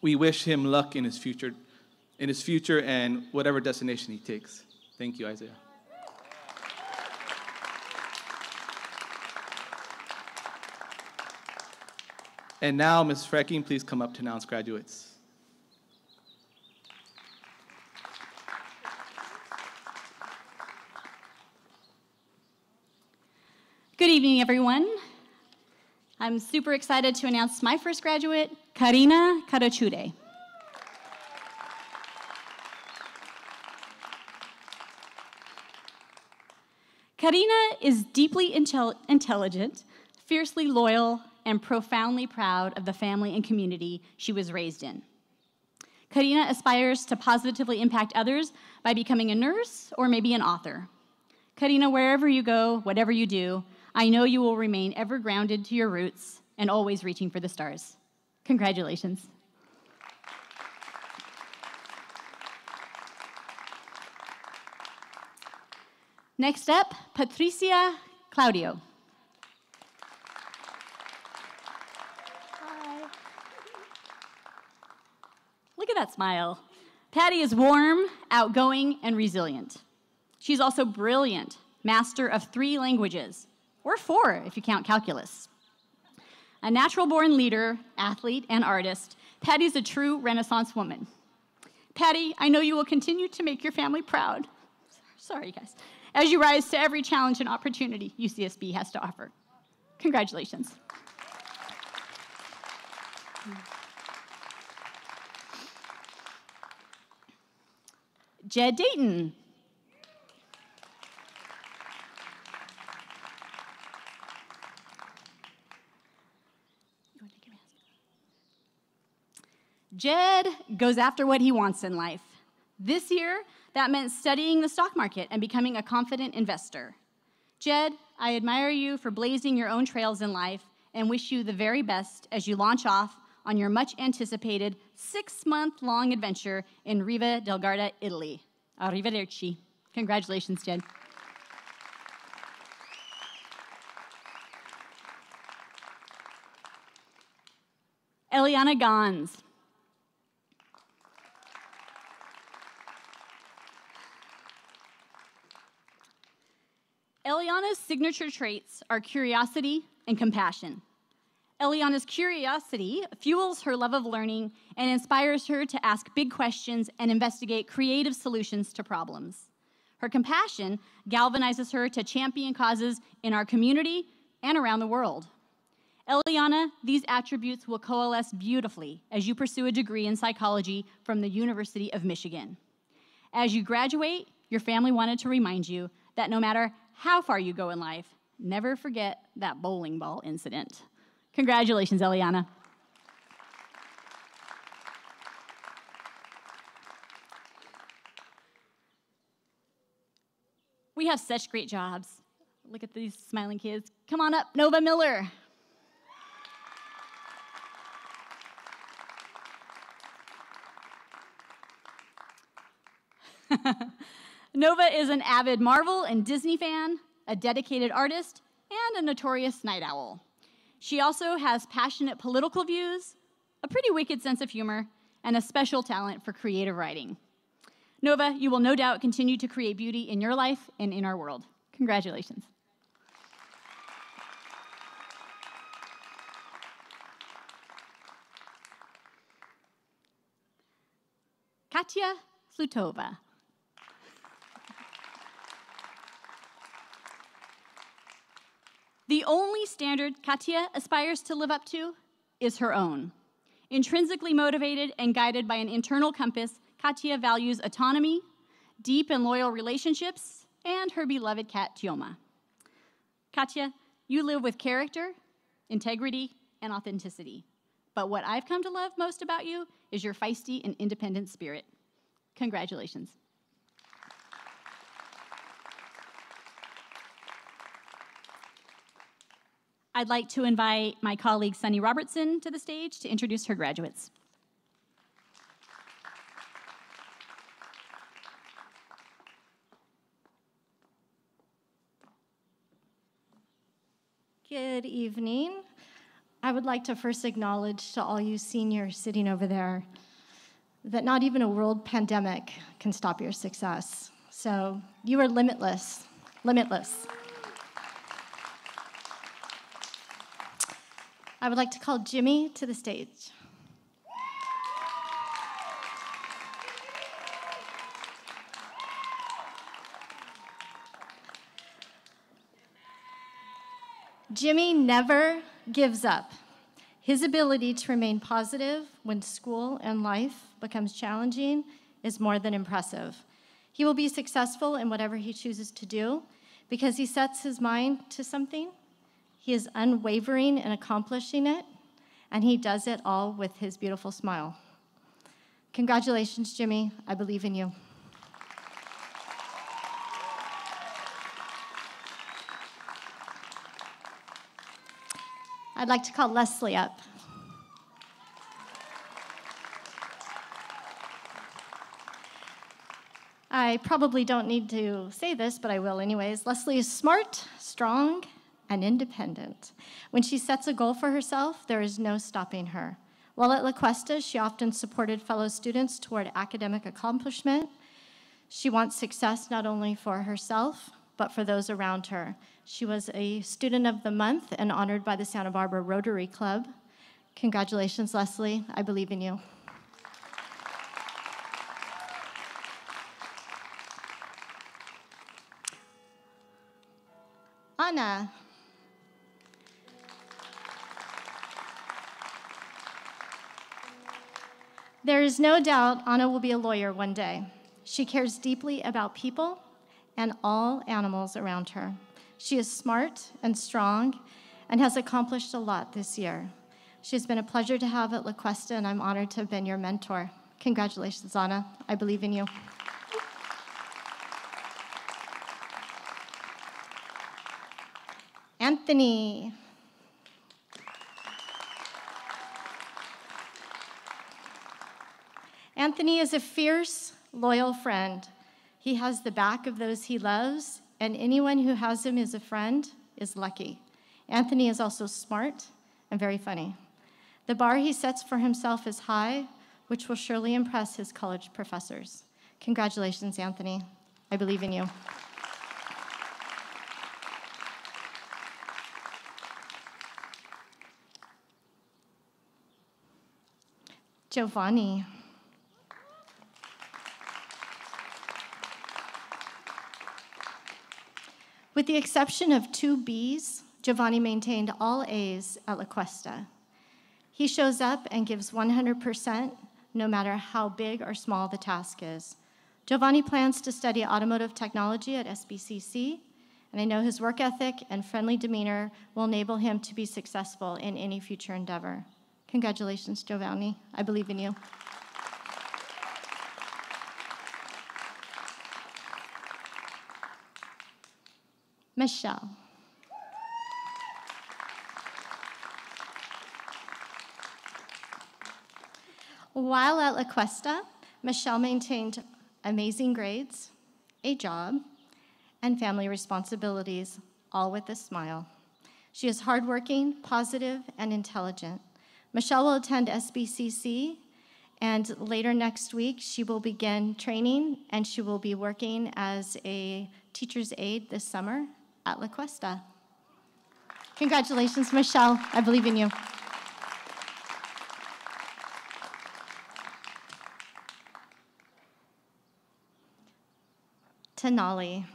We wish him luck in his future and whatever destination he takes. Thank you, Isaiah. And now, Ms. Frecking, please come up to announce graduates. Good evening, everyone. I'm super excited to announce my first graduate, Karina Karachude. Karina is deeply intelligent, fiercely loyal, and profoundly proud of the family and community she was raised in. Karina aspires to positively impact others by becoming a nurse or maybe an author. Karina, wherever you go, whatever you do, I know you will remain ever grounded to your roots and always reaching for the stars. Congratulations. Next up, Patricia Claudio. Hi. Look at that smile. Patty is warm, outgoing, and resilient. She's also brilliant, master of 3 languages, or 4 if you count calculus. A natural-born leader, athlete, and artist, Patty's a true Renaissance woman. Patty, I know you will continue to make your family proud. Sorry, guys. As you rise to every challenge and opportunity UCSB has to offer. Congratulations. Jed Dayton. Jed goes after what he wants in life. This year, that meant studying the stock market and becoming a confident investor. Jed, I admire you for blazing your own trails in life and wish you the very best as you launch off on your much-anticipated 6-month-long adventure in Riva del Garda, Italy. Arrivederci. Congratulations, Jed. Eliana Gons. Eliana's signature traits are curiosity and compassion. Eliana's curiosity fuels her love of learning and inspires her to ask big questions and investigate creative solutions to problems. Her compassion galvanizes her to champion causes in our community and around the world. Eliana, these attributes will coalesce beautifully as you pursue a degree in psychology from the University of Michigan. As you graduate, your family wanted to remind you that no matter how far you go in life, never forget that bowling ball incident. Congratulations, Eliana. We have such great jobs. Look at these smiling kids. Come on up, Nova Miller. Nova is an avid Marvel and Disney fan, a dedicated artist, and a notorious night owl. She also has passionate political views, a pretty wicked sense of humor, and a special talent for creative writing. Nova, you will no doubt continue to create beauty in your life and in our world. Congratulations. Katya Slutova. The only standard Katya aspires to live up to is her own. Intrinsically motivated and guided by an internal compass, Katya values autonomy, deep and loyal relationships, and her beloved cat, Tioma. Katya, you live with character, integrity, and authenticity. But what I've come to love most about you is your feisty and independent spirit. Congratulations. I'd like to invite my colleague Sunny Robertson to the stage to introduce her graduates. Good evening. I would like to first acknowledge to all you seniors sitting over there that not even a world pandemic can stop your success. So you are limitless, limitless. I would like to call Jimmy to the stage. Jimmy never gives up. His ability to remain positive when school and life becomes challenging is more than impressive. He will be successful in whatever he chooses to do because he sets his mind to something. He is unwavering in accomplishing it, and he does it all with his beautiful smile. Congratulations, Jimmy. I believe in you. I'd like to call Leslie up. I probably don't need to say this, but I will anyways. Leslie is smart, strong, and independent. When she sets a goal for herself, there is no stopping her. While at La Cuesta, she often supported fellow students toward academic accomplishment. She wants success not only for herself, but for those around her. She was a Student of the Month and honored by the Santa Barbara Rotary Club. Congratulations, Leslie. I believe in you. Anna. There is no doubt Anna will be a lawyer one day. She cares deeply about people and all animals around her. She is smart and strong and has accomplished a lot this year. She has been a pleasure to have at La Cuesta, and I'm honored to have been your mentor. Congratulations, Anna. I believe in you. Anthony. Anthony is a fierce, loyal friend. He has the back of those he loves, and anyone who has him as a friend is lucky. Anthony is also smart and very funny. The bar he sets for himself is high, which will surely impress his college professors. Congratulations, Anthony. I believe in you. Giovanni. With the exception of 2 Bs, Giovanni maintained all A's at La Cuesta. He shows up and gives 100%, no matter how big or small the task is. Giovanni plans to study automotive technology at SBCC, and I know his work ethic and friendly demeanor will enable him to be successful in any future endeavor. Congratulations, Giovanni. I believe in you. Michelle. While at La Cuesta, Michelle maintained amazing grades, a job, and family responsibilities, all with a smile. She is hardworking, positive, and intelligent. Michelle will attend SBCC, and later next week, she will begin training, and she will be working as a teacher's aide this summer at La Cuesta. Congratulations, Michelle. I believe in you. Tenali.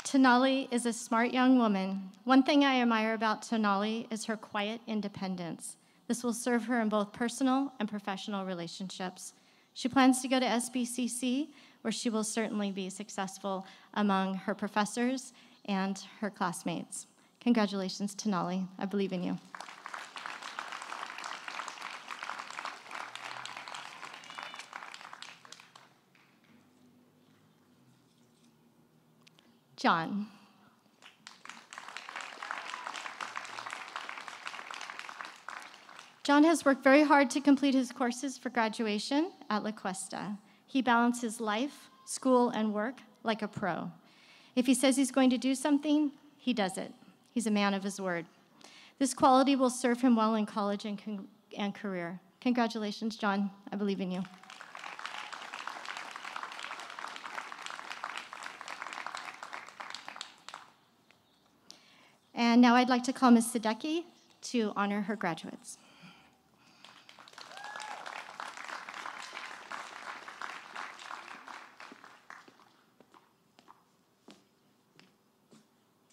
Tenali is a smart young woman. One thing I admire about Tenali is her quiet independence. This will serve her in both personal and professional relationships. She plans to go to SBCC, where she will certainly be successful among her professors and her classmates. Congratulations, Tenali. I believe in you. John. John has worked very hard to complete his courses for graduation at La Cuesta. He balances life, school, and work like a pro. If he says he's going to do something, he does it. He's a man of his word. This quality will serve him well in college and career. Congratulations, John. I believe in you. And now I'd like to call Ms. Sadecki to honor her graduates.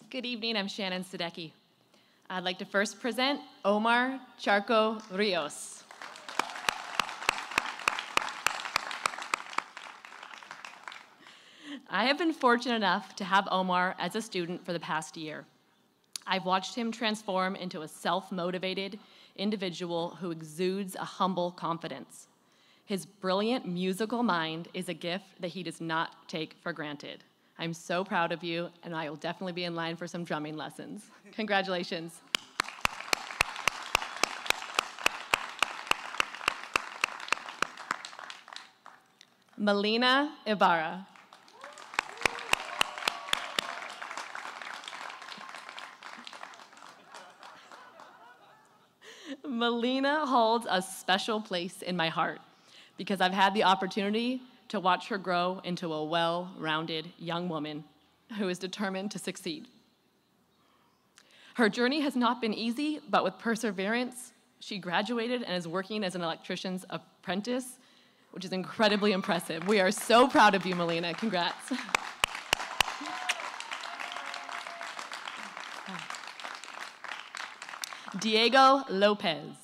Good evening, I'm Shannon Sadecki. I'd like to first present Omar Charco Rios. I have been fortunate enough to have Omar as a student for the past year. I've watched him transform into a self-motivated individual who exudes a humble confidence. His brilliant musical mind is a gift that he does not take for granted. I'm so proud of you, and I will definitely be in line for some drumming lessons. Congratulations. Melina Ibarra. Melina holds a special place in my heart because I've had the opportunity to watch her grow into a well-rounded young woman who is determined to succeed. Her journey has not been easy, but with perseverance, she graduated and is working as an electrician's apprentice, which is incredibly impressive. We are so proud of you, Melina. Congrats. Diego Lopez.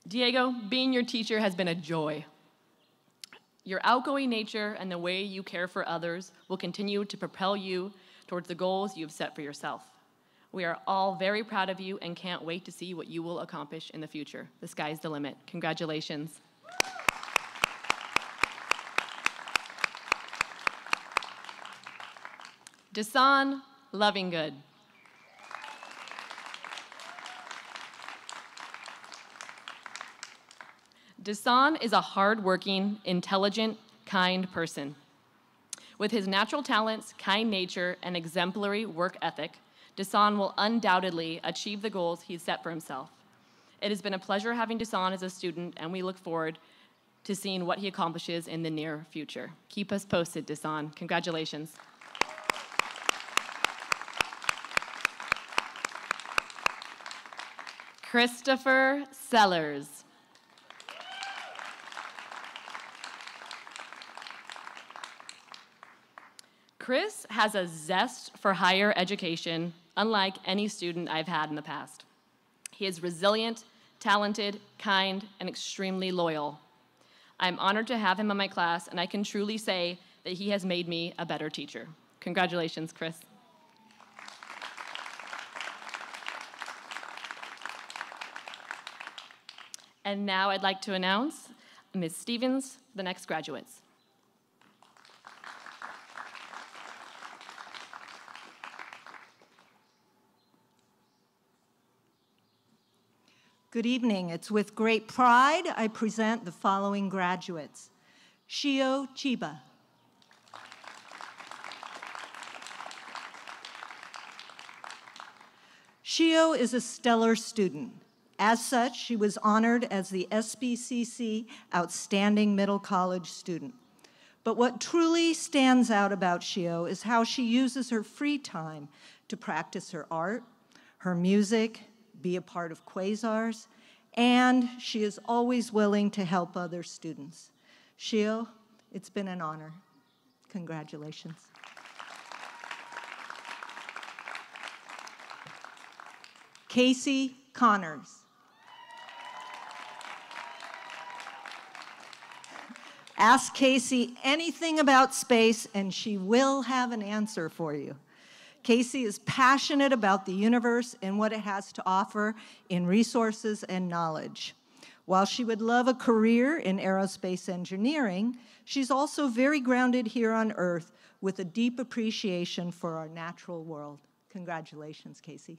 Diego, being your teacher has been a joy. Your outgoing nature and the way you care for others will continue to propel you towards the goals you've set for yourself. We are all very proud of you and can't wait to see what you will accomplish in the future. The sky's the limit. Congratulations. Desan Lovingood. Desan is a hardworking, intelligent, kind person. With his natural talents, kind nature, and exemplary work ethic, Desan will undoubtedly achieve the goals he's set for himself. It has been a pleasure having Desan as a student, and we look forward to seeing what he accomplishes in the near future. Keep us posted, Desan. Congratulations. Christopher Sellers. Chris has a zest for higher education, unlike any student I've had in the past. He is resilient, talented, kind, and extremely loyal. I'm honored to have him in my class, and I can truly say that he has made me a better teacher. Congratulations, Chris. And now I'd like to announce Ms. Stevens, the next graduates. Good evening. It's with great pride I present the following graduates. Shio Chiba. Shio is a stellar student. As such, she was honored as the SBCC Outstanding Middle College Student. But what truly stands out about Shio is how she uses her free time to practice her art, her music, be a part of Quasars, and she is always willing to help other students. Shio, it's been an honor. Congratulations. Casey Connors. Ask Casey anything about space and she will have an answer for you. Casey is passionate about the universe and what it has to offer in resources and knowledge. While she would love a career in aerospace engineering, she's also very grounded here on Earth with a deep appreciation for our natural world. Congratulations, Casey.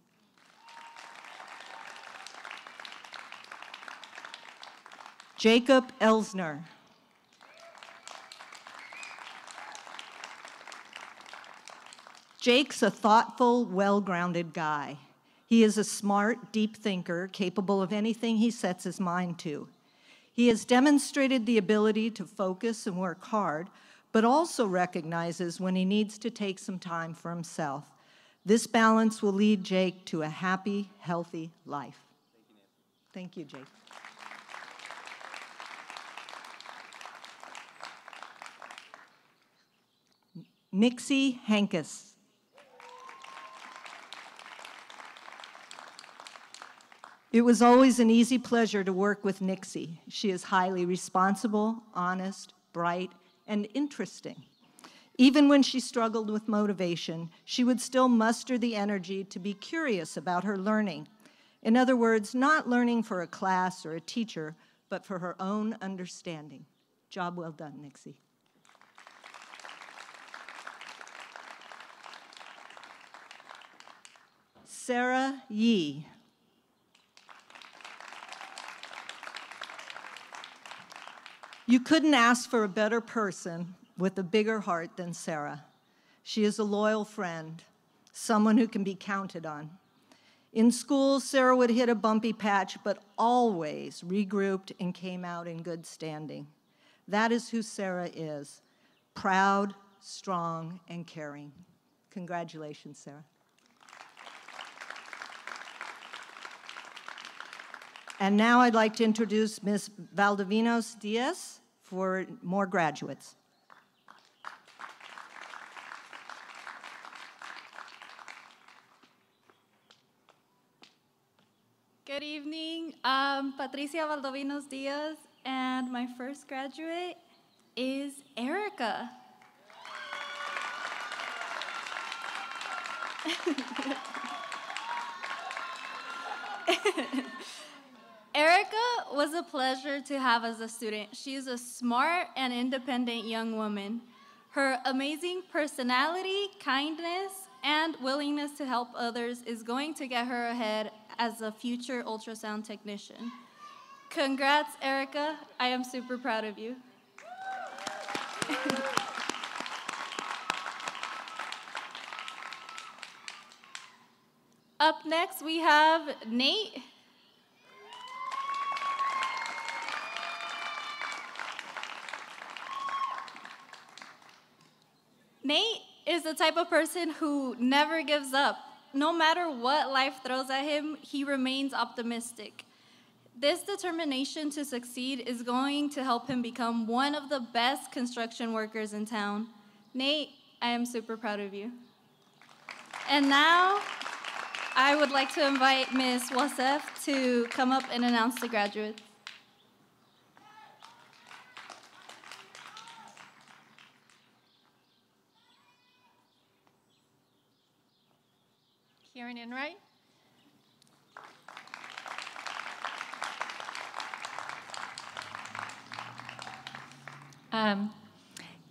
Jacob Elsner. Jake's a thoughtful, well-grounded guy. He is a smart, deep thinker, capable of anything he sets his mind to. He has demonstrated the ability to focus and work hard, but also recognizes when he needs to take some time for himself. This balance will lead Jake to a happy, healthy life. Thank you, Jake. Nixie Hankus. It was always an easy pleasure to work with Nixie. She is highly responsible, honest, bright, and interesting. Even when she struggled with motivation, she would still muster the energy to be curious about her learning. In other words, not learning for a class or a teacher, but for her own understanding. Job well done, Nixie. Sarah Yee. You couldn't ask for a better person with a bigger heart than Sarah. She is a loyal friend, someone who can be counted on. In school, Sarah would hit a bumpy patch, but always regrouped and came out in good standing. That is who Sarah is, proud, strong, and caring. Congratulations, Sarah. And now I'd like to introduce Ms. Valdivinos Diaz for more graduates. Good evening. I'm Patricia Valdovinos Diaz, and my first graduate is Erica. Erica was a pleasure to have as a student. She is a smart and independent young woman. Her amazing personality, kindness, and willingness to help others is going to get her ahead as a future ultrasound technician. Congrats, Erica. I am super proud of you. Up next, we have Nate. Nate is the type of person who never gives up. No matter what life throws at him, he remains optimistic. This determination to succeed is going to help him become one of the best construction workers in town. Nate, I am super proud of you. And now, I would like to invite Ms. Wasef to come up and announce the graduates. Karen Enright.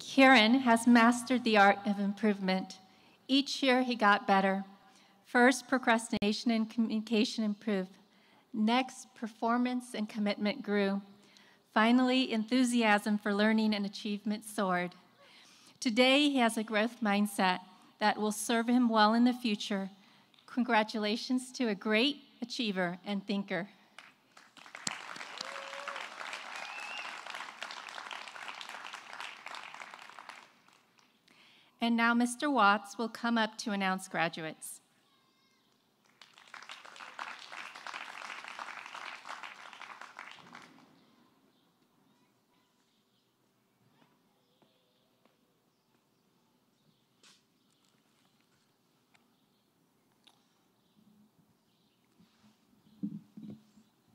Kieran has mastered the art of improvement. Each year he got better. First, procrastination and communication improved. Next, performance and commitment grew. Finally, enthusiasm for learning and achievement soared. Today, he has a growth mindset that will serve him well in the future. Congratulations to a great achiever and thinker. And now Mr. Watts will come up to announce graduates.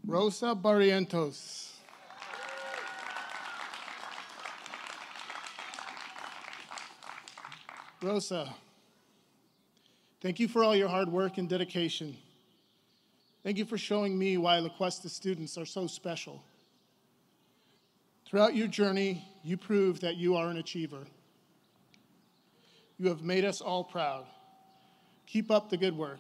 Rosa Barrientos. Rosa, thank you for all your hard work and dedication. Thank you for showing me why La Cuesta students are so special. Throughout your journey, you proved that you are an achiever. You have made us all proud. Keep up the good work.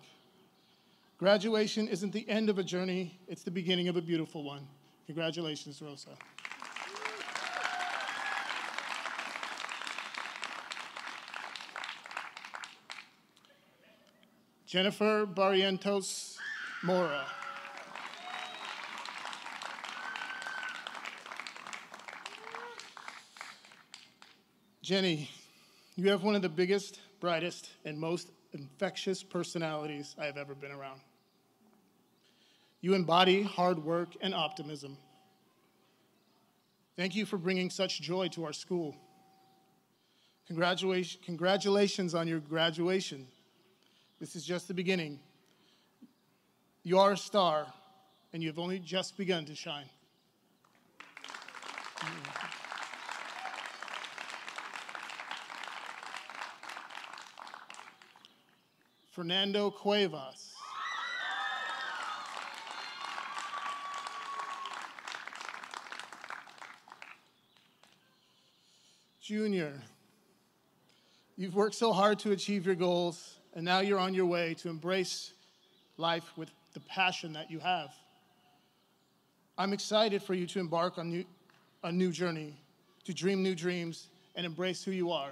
Graduation isn't the end of a journey, it's the beginning of a beautiful one. Congratulations, Rosa. Jennifer Barrientos Mora. Jenny, you have one of the biggest, brightest, and most infectious personalities I have ever been around. You embody hard work and optimism. Thank you for bringing such joy to our school. Congratulations on your graduation. This is just the beginning. You are a star, and you have only just begun to shine. Fernando Cuevas. Junior, you've worked so hard to achieve your goals, and now you're on your way to embrace life with the passion that you have. I'm excited for you to embark on a new journey, to dream new dreams, and embrace who you are.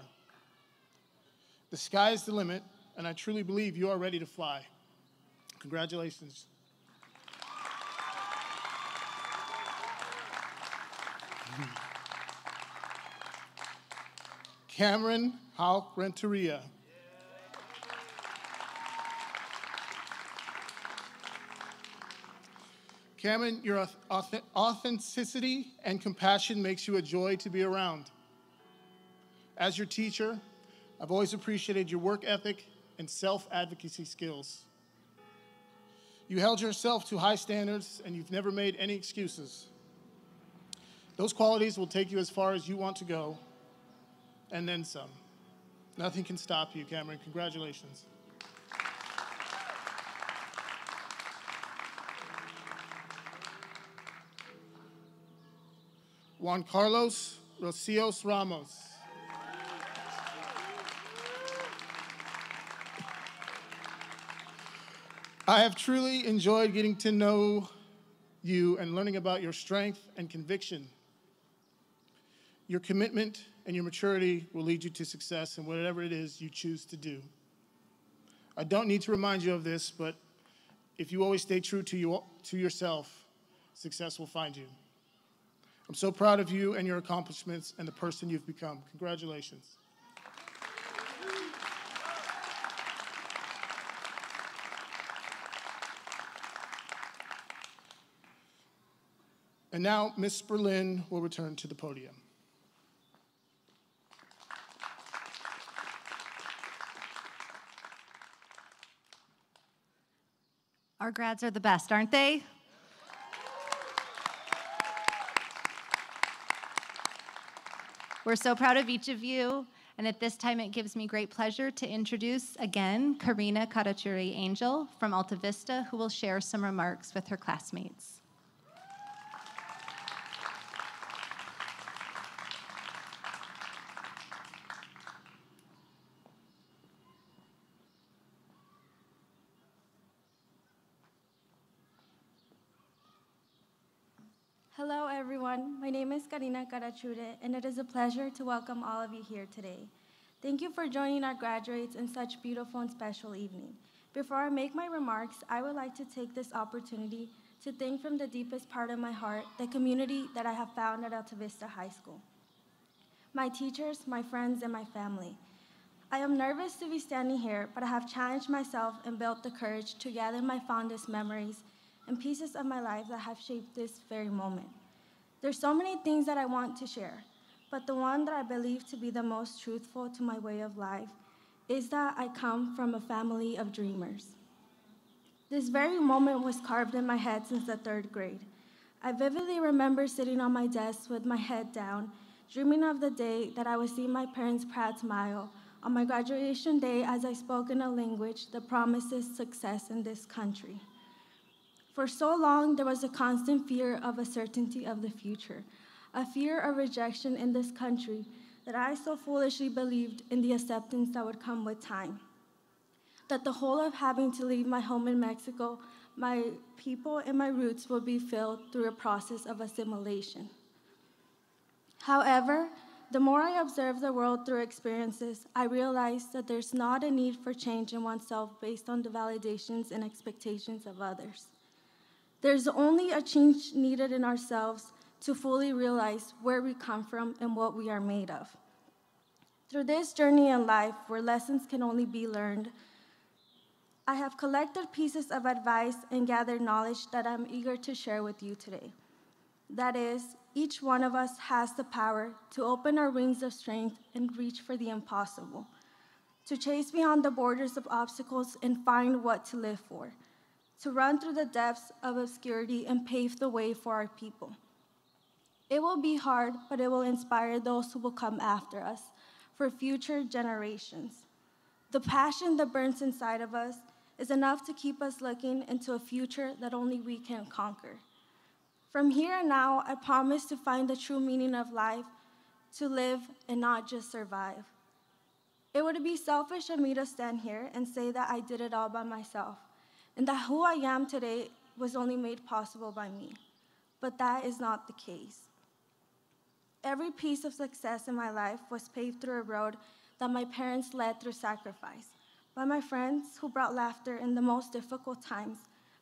The sky is the limit, and I truly believe you are ready to fly. Congratulations. Cameron Hal Renteria. Cameron, your authenticity and compassion makes you a joy to be around. As your teacher, I've always appreciated your work ethic and self-advocacy skills. You held yourself to high standards, and you've never made any excuses. Those qualities will take you as far as you want to go, and then some. Nothing can stop you, Cameron. Congratulations. Juan Carlos Rocios Ramos. I have truly enjoyed getting to know you and learning about your strength and conviction. Your commitment and your maturity will lead you to success in whatever it is you choose to do. I don't need to remind you of this, but if you always stay true to yourself, success will find you. I'm so proud of you and your accomplishments and the person you've become. Congratulations. And now, Ms. Berlin will return to the podium. Our grads are the best, aren't they? We're so proud of each of you, and at this time it gives me great pleasure to introduce again Karina Karachuri Angel from Alta Vista, who will share some remarks with her classmates. Hello, everyone. My name is Karina Karachure, and it is a pleasure to welcome all of you here today. Thank you for joining our graduates in such beautiful and special evening. Before I make my remarks, I would like to take this opportunity to thank from the deepest part of my heart the community that I have found at Alta Vista High School. My teachers, my friends, and my family. I am nervous to be standing here, but I have challenged myself and built the courage to gather my fondest memories and pieces of my life that have shaped this very moment. There's so many things that I want to share, but the one that I believe to be the most truthful to my way of life is that I come from a family of dreamers. This very moment was carved in my head since the 3rd grade. I vividly remember sitting on my desk with my head down, dreaming of the day that I would see my parents' proud smile on my graduation day as I spoke in a language that promises success in this country. For so long, there was a constant fear of uncertainty of the future, a fear of rejection in this country that I so foolishly believed in the acceptance that would come with time. That the whole of having to leave my home in Mexico my people and my roots will be filled through a process of assimilation. However, the more I observe the world through experiences, I realize that there's not a need for change in oneself based on the validations and expectations of others. There's only a change needed in ourselves to fully realize where we come from and what we are made of. Through this journey in life, where lessons can only be learned, I have collected pieces of advice and gathered knowledge that I'm eager to share with you today. That is, each one of us has the power to open our wings of strength and reach for the impossible, to chase beyond the borders of obstacles and find what to live for, to run through the depths of obscurity and pave the way for our people. It will be hard, but it will inspire those who will come after us for future generations. The passion that burns inside of us is enough to keep us looking into a future that only we can conquer. From here and now, I promise to find the true meaning of life, to live and not just survive. It would be selfish of me to stand here and say that I did it all by myself, and that who I am today was only made possible by me. But that is not the case. Every piece of success in my life was paved through a road that my parents led through sacrifice, by my friends who brought laughter in the most difficult times,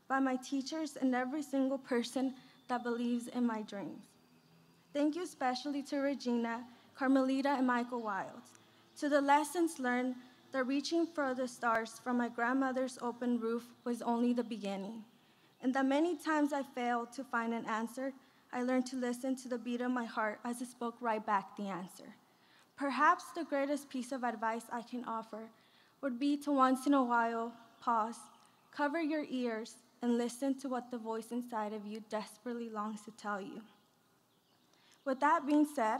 by my teachers and every single person that believes in my dreams. Thank you especially to Regina, Carmelita, and Michael Wilds, to the lessons learned that reaching for the stars from my grandmother's open roof was only the beginning, and that many times I failed to find an answer, I learned to listen to the beat of my heart as it spoke right back the answer. Perhaps the greatest piece of advice I can offer would be to once in a while pause, cover your ears, and listen to what the voice inside of you desperately longs to tell you. With that being said,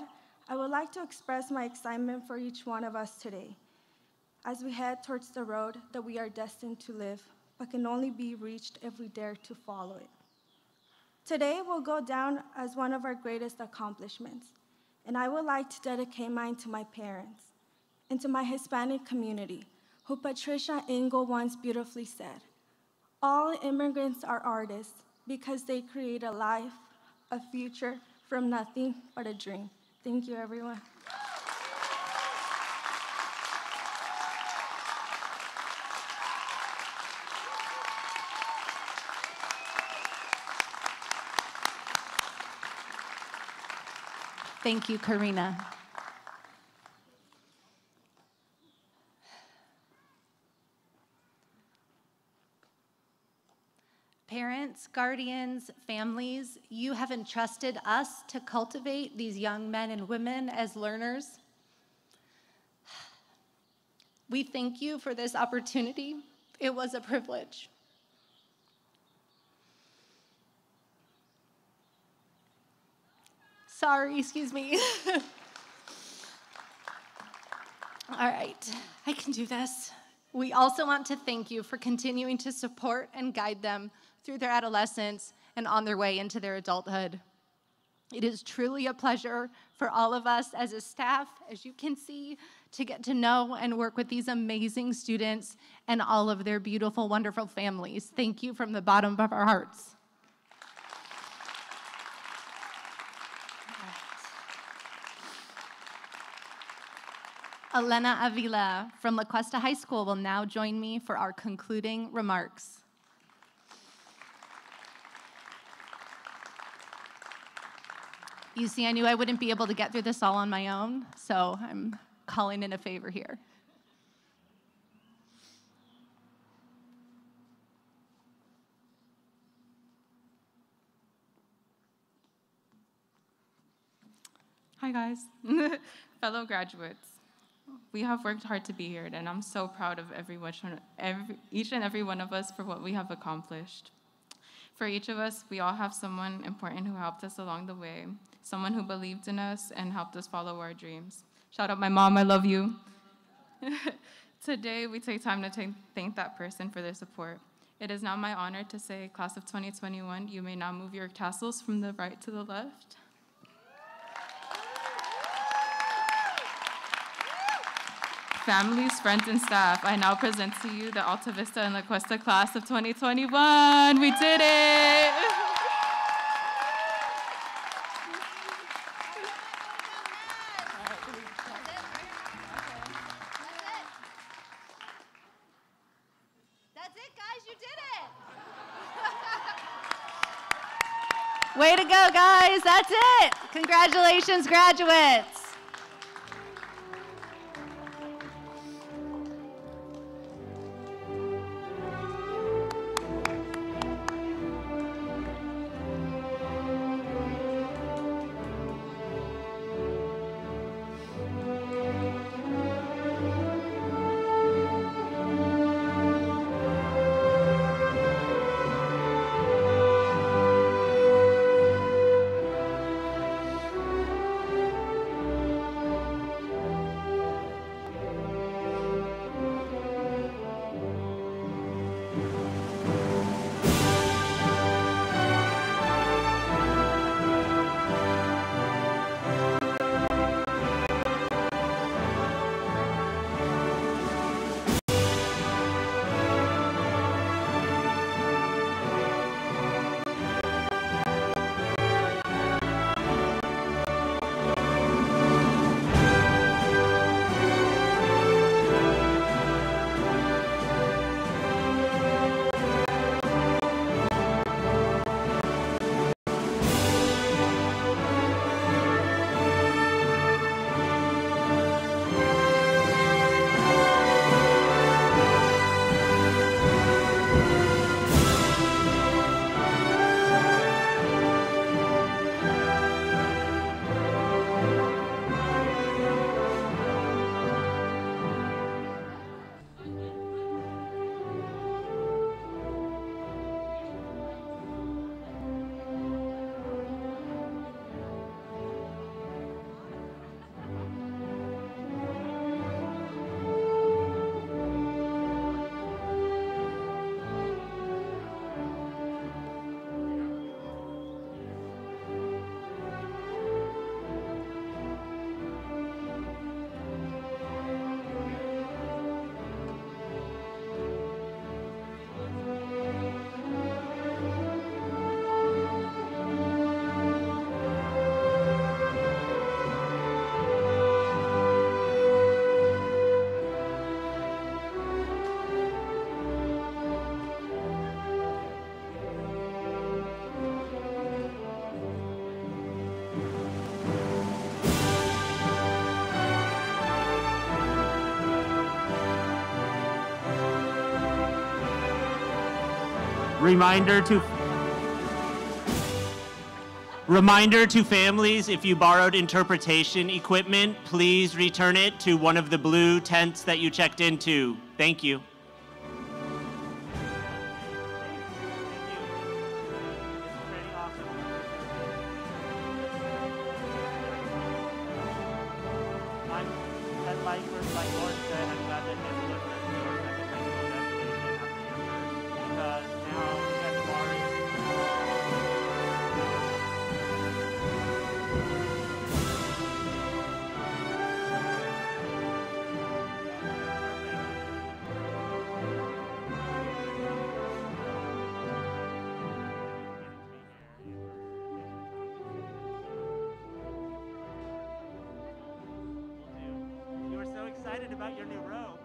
I would like to express my excitement for each one of us today as we head towards the road that we are destined to live, but can only be reached if we dare to follow it. Today will go down as one of our greatest accomplishments, and I would like to dedicate mine to my parents and to my Hispanic community, who Patricia Engel once beautifully said, "All immigrants are artists because they create a life, a future from nothing but a dream." Thank you, everyone. Thank you, Karina. Parents, guardians, families, you have entrusted us to cultivate these young men and women as learners. We thank you for this opportunity. It was a privilege. Sorry, excuse me. All right, I can do this. We also want to thank you for continuing to support and guide them through their adolescence and on their way into their adulthood. It is truly a pleasure for all of us as a staff, as you can see, to get to know and work with these amazing students and all of their beautiful, wonderful families. Thank you from the bottom of our hearts. Elena Avila from La Cuesta High School will now join me for our concluding remarks. You see, I knew I wouldn't be able to get through this all on my own, so I'm calling in a favor here. Hi, guys. Fellow graduates. We have worked hard to be here, and I'm so proud of each and every one of us for what we have accomplished. For each of us, we all have someone important who helped us along the way, someone who believed in us and helped us follow our dreams. Shout out my mom, I love you. Today, we take time to thank that person for their support. It is now my honor to say, class of 2021, you may now move your tassels from the right to the left. Families, friends, and staff, I now present to you the Alta Vista and La Cuesta class of 2021. We did it! That's it, guys, you did it! Way to go, guys. That's it. Congratulations, graduates. Reminder to families, if you borrowed interpretation equipment, please return it to one of the blue tents that you checked into. Thank you. You were so excited about your new robe.